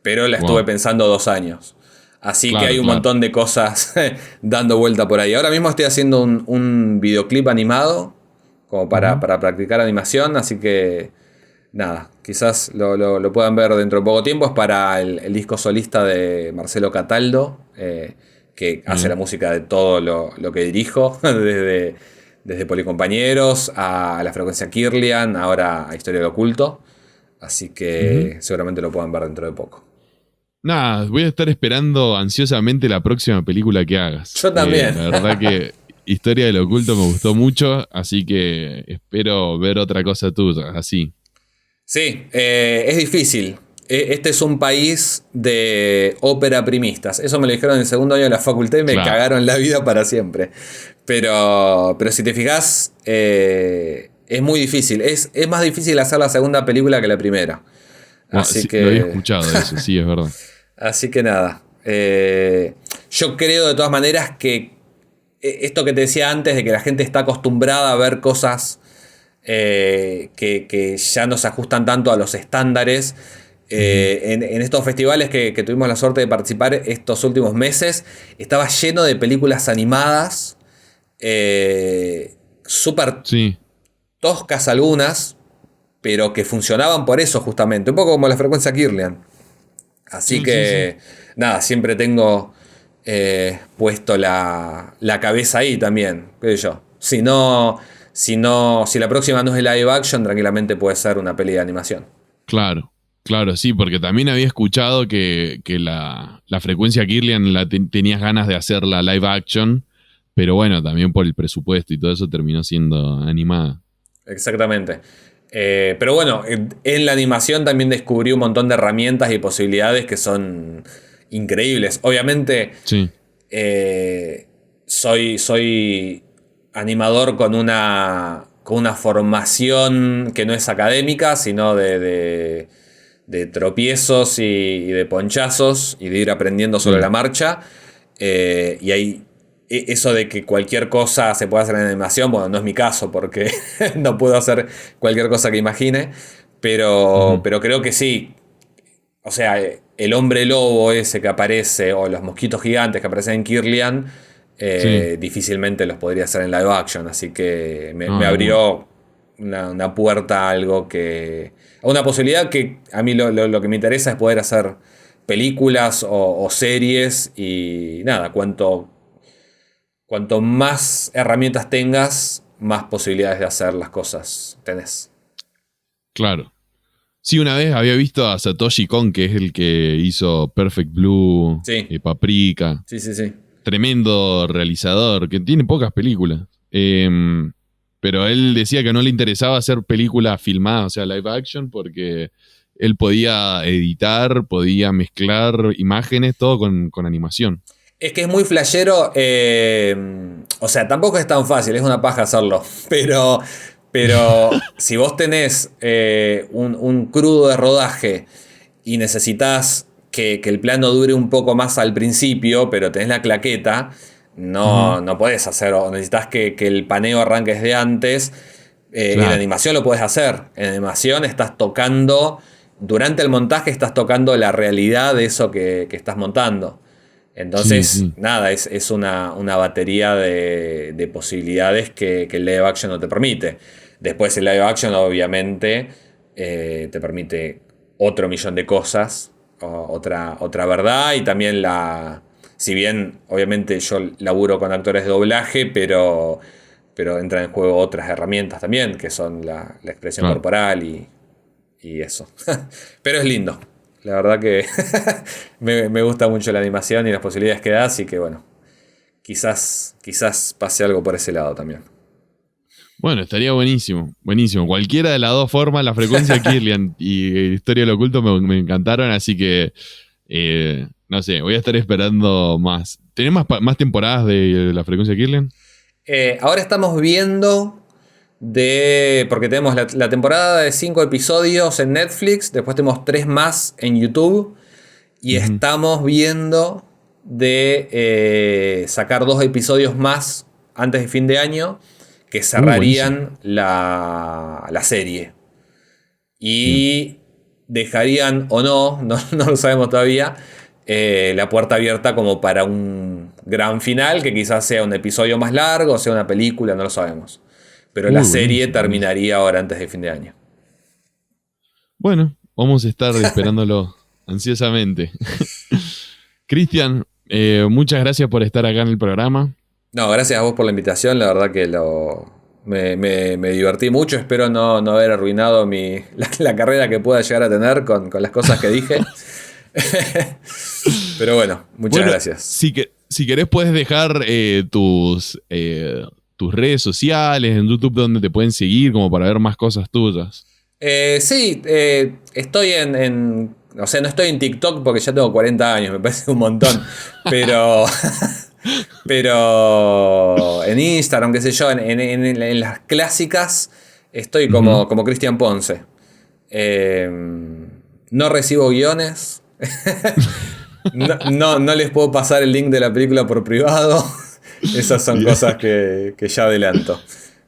Pero la estuve pensando 2 años. Así que hay un montón de cosas dando vuelta por ahí. Ahora mismo estoy haciendo un videoclip animado como para practicar animación. Así que nada, quizás lo puedan ver dentro de poco tiempo. Es para el disco solista de Marcelo Cataldo, que hace la música de todo lo que dirijo, desde Policompañeros a La Frecuencia Kirlian, ahora a Historia del Oculto. Así que seguramente lo puedan ver dentro de poco. Nada, voy a estar esperando ansiosamente la próxima película que hagas. Yo también. La verdad que Historia del Oculto me gustó mucho, así que espero ver otra cosa tuya, así. Sí, es difícil. Este es un país de ópera primistas. Eso me lo dijeron en el segundo año de la facultad y me cagaron la vida para siempre. Pero si te fijas, es muy difícil. Es más difícil hacer la segunda película que la primera. Así que... Lo había escuchado eso, sí, es verdad. Así que nada. Yo creo de todas maneras que esto que te decía antes, de que la gente está acostumbrada a ver cosas que ya no se ajustan tanto a los estándares. En estos festivales que tuvimos la suerte de participar estos últimos meses, estaba lleno de películas animadas, súper toscas algunas, pero que funcionaban por eso justamente, un poco como La Frecuencia Kirlian. Así que nada, siempre tengo puesto la cabeza ahí también, qué sé yo. Si la próxima no es el live action, tranquilamente puede ser una peli de animación. Claro, sí, porque también había escuchado que la Frecuencia Kirlian tenías ganas de hacer la live action, pero bueno, también por el presupuesto y todo eso terminó siendo animada. Exactamente. Pero bueno, en la animación también descubrí un montón de herramientas y posibilidades que son increíbles. Obviamente, soy animador con una formación que no es académica, sino de tropiezos y de ponchazos y de ir aprendiendo sobre la marcha. Y hay eso de que cualquier cosa se puede hacer en animación, bueno, no es mi caso porque no puedo hacer cualquier cosa que imagine, pero creo que sí. O sea, el hombre lobo ese que aparece, o los mosquitos gigantes que aparecen en Kirlian, difícilmente los podría hacer en live action, así que me abrió una puerta a algo que Una posibilidad que a mí lo que me interesa es poder hacer películas o series y nada, cuanto más herramientas tengas, más posibilidades de hacer las cosas tenés. Claro. Sí, una vez había visto a Satoshi Kon, que es el que hizo Perfect Blue, Sí. Paprika. Sí. Tremendo realizador, que tiene pocas películas. Pero él decía que no le interesaba hacer películas filmadas, o sea, live action, porque él podía editar, podía mezclar imágenes, todo con animación. Es que es muy flashero, o sea, tampoco es tan fácil, es una paja hacerlo, pero si vos tenés un crudo de rodaje y necesitas que el plano dure un poco más al principio, pero tenés la claqueta, no podés hacer, o necesitas que el paneo arranque desde antes. Claro. En animación lo podés hacer. En animación estás tocando, durante el montaje estás tocando la realidad de eso que estás montando. Entonces, Sí. nada, es una batería de posibilidades que el live action no te permite. Después el live action obviamente te permite otro millón de cosas, otra verdad y también si bien obviamente yo laburo con actores de doblaje, pero entran en juego otras herramientas también, que son la expresión Claro. corporal y eso. Pero es lindo. La verdad que me gusta mucho la animación y las posibilidades que da, así que bueno, quizás pase algo por ese lado también. Bueno, estaría buenísimo, buenísimo. Cualquiera de las dos formas, la frecuencia Kirlian y Historia del Oculto me encantaron, así que no sé, voy a estar esperando más. ¿Tenés más temporadas de la frecuencia Kirlian? Ahora estamos viendo porque tenemos la temporada de 5 episodios en Netflix, después tenemos 3 más en YouTube y estamos viendo de sacar 2 episodios más antes de fin de año que cerrarían la serie. Y dejarían o no lo sabemos todavía, la puerta abierta como para un gran final, que quizás sea un episodio más largo, sea una película, no lo sabemos. Pero la serie terminaría ahora antes de fin de año. Bueno, vamos a estar esperándolo ansiosamente. Cristian, muchas gracias por estar acá en el programa. No, gracias a vos por la invitación, la verdad que me divertí mucho, espero no haber arruinado la carrera que pueda llegar a tener con las cosas que dije. Pero bueno, muchas gracias. Si querés puedes dejar tus redes sociales en YouTube donde te pueden seguir como para ver más cosas tuyas. Sí, estoy o sea, no estoy en TikTok porque ya tengo 40 años, me parece un montón. Pero en Instagram, qué sé yo, en las clásicas estoy como Cristian Ponce. No recibo guiones. No les puedo pasar el link de la película por privado. Esas son cosas que ya adelanto.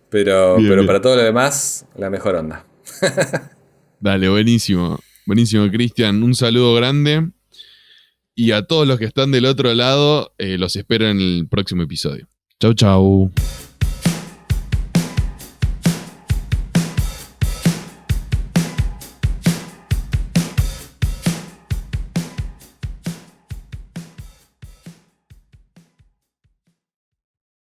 Pero para todo lo demás, la mejor onda. Dale, buenísimo. Buenísimo, Cristian. Un saludo grande. Y a todos los que están del otro lado, los espero en el próximo episodio. Chau, chau.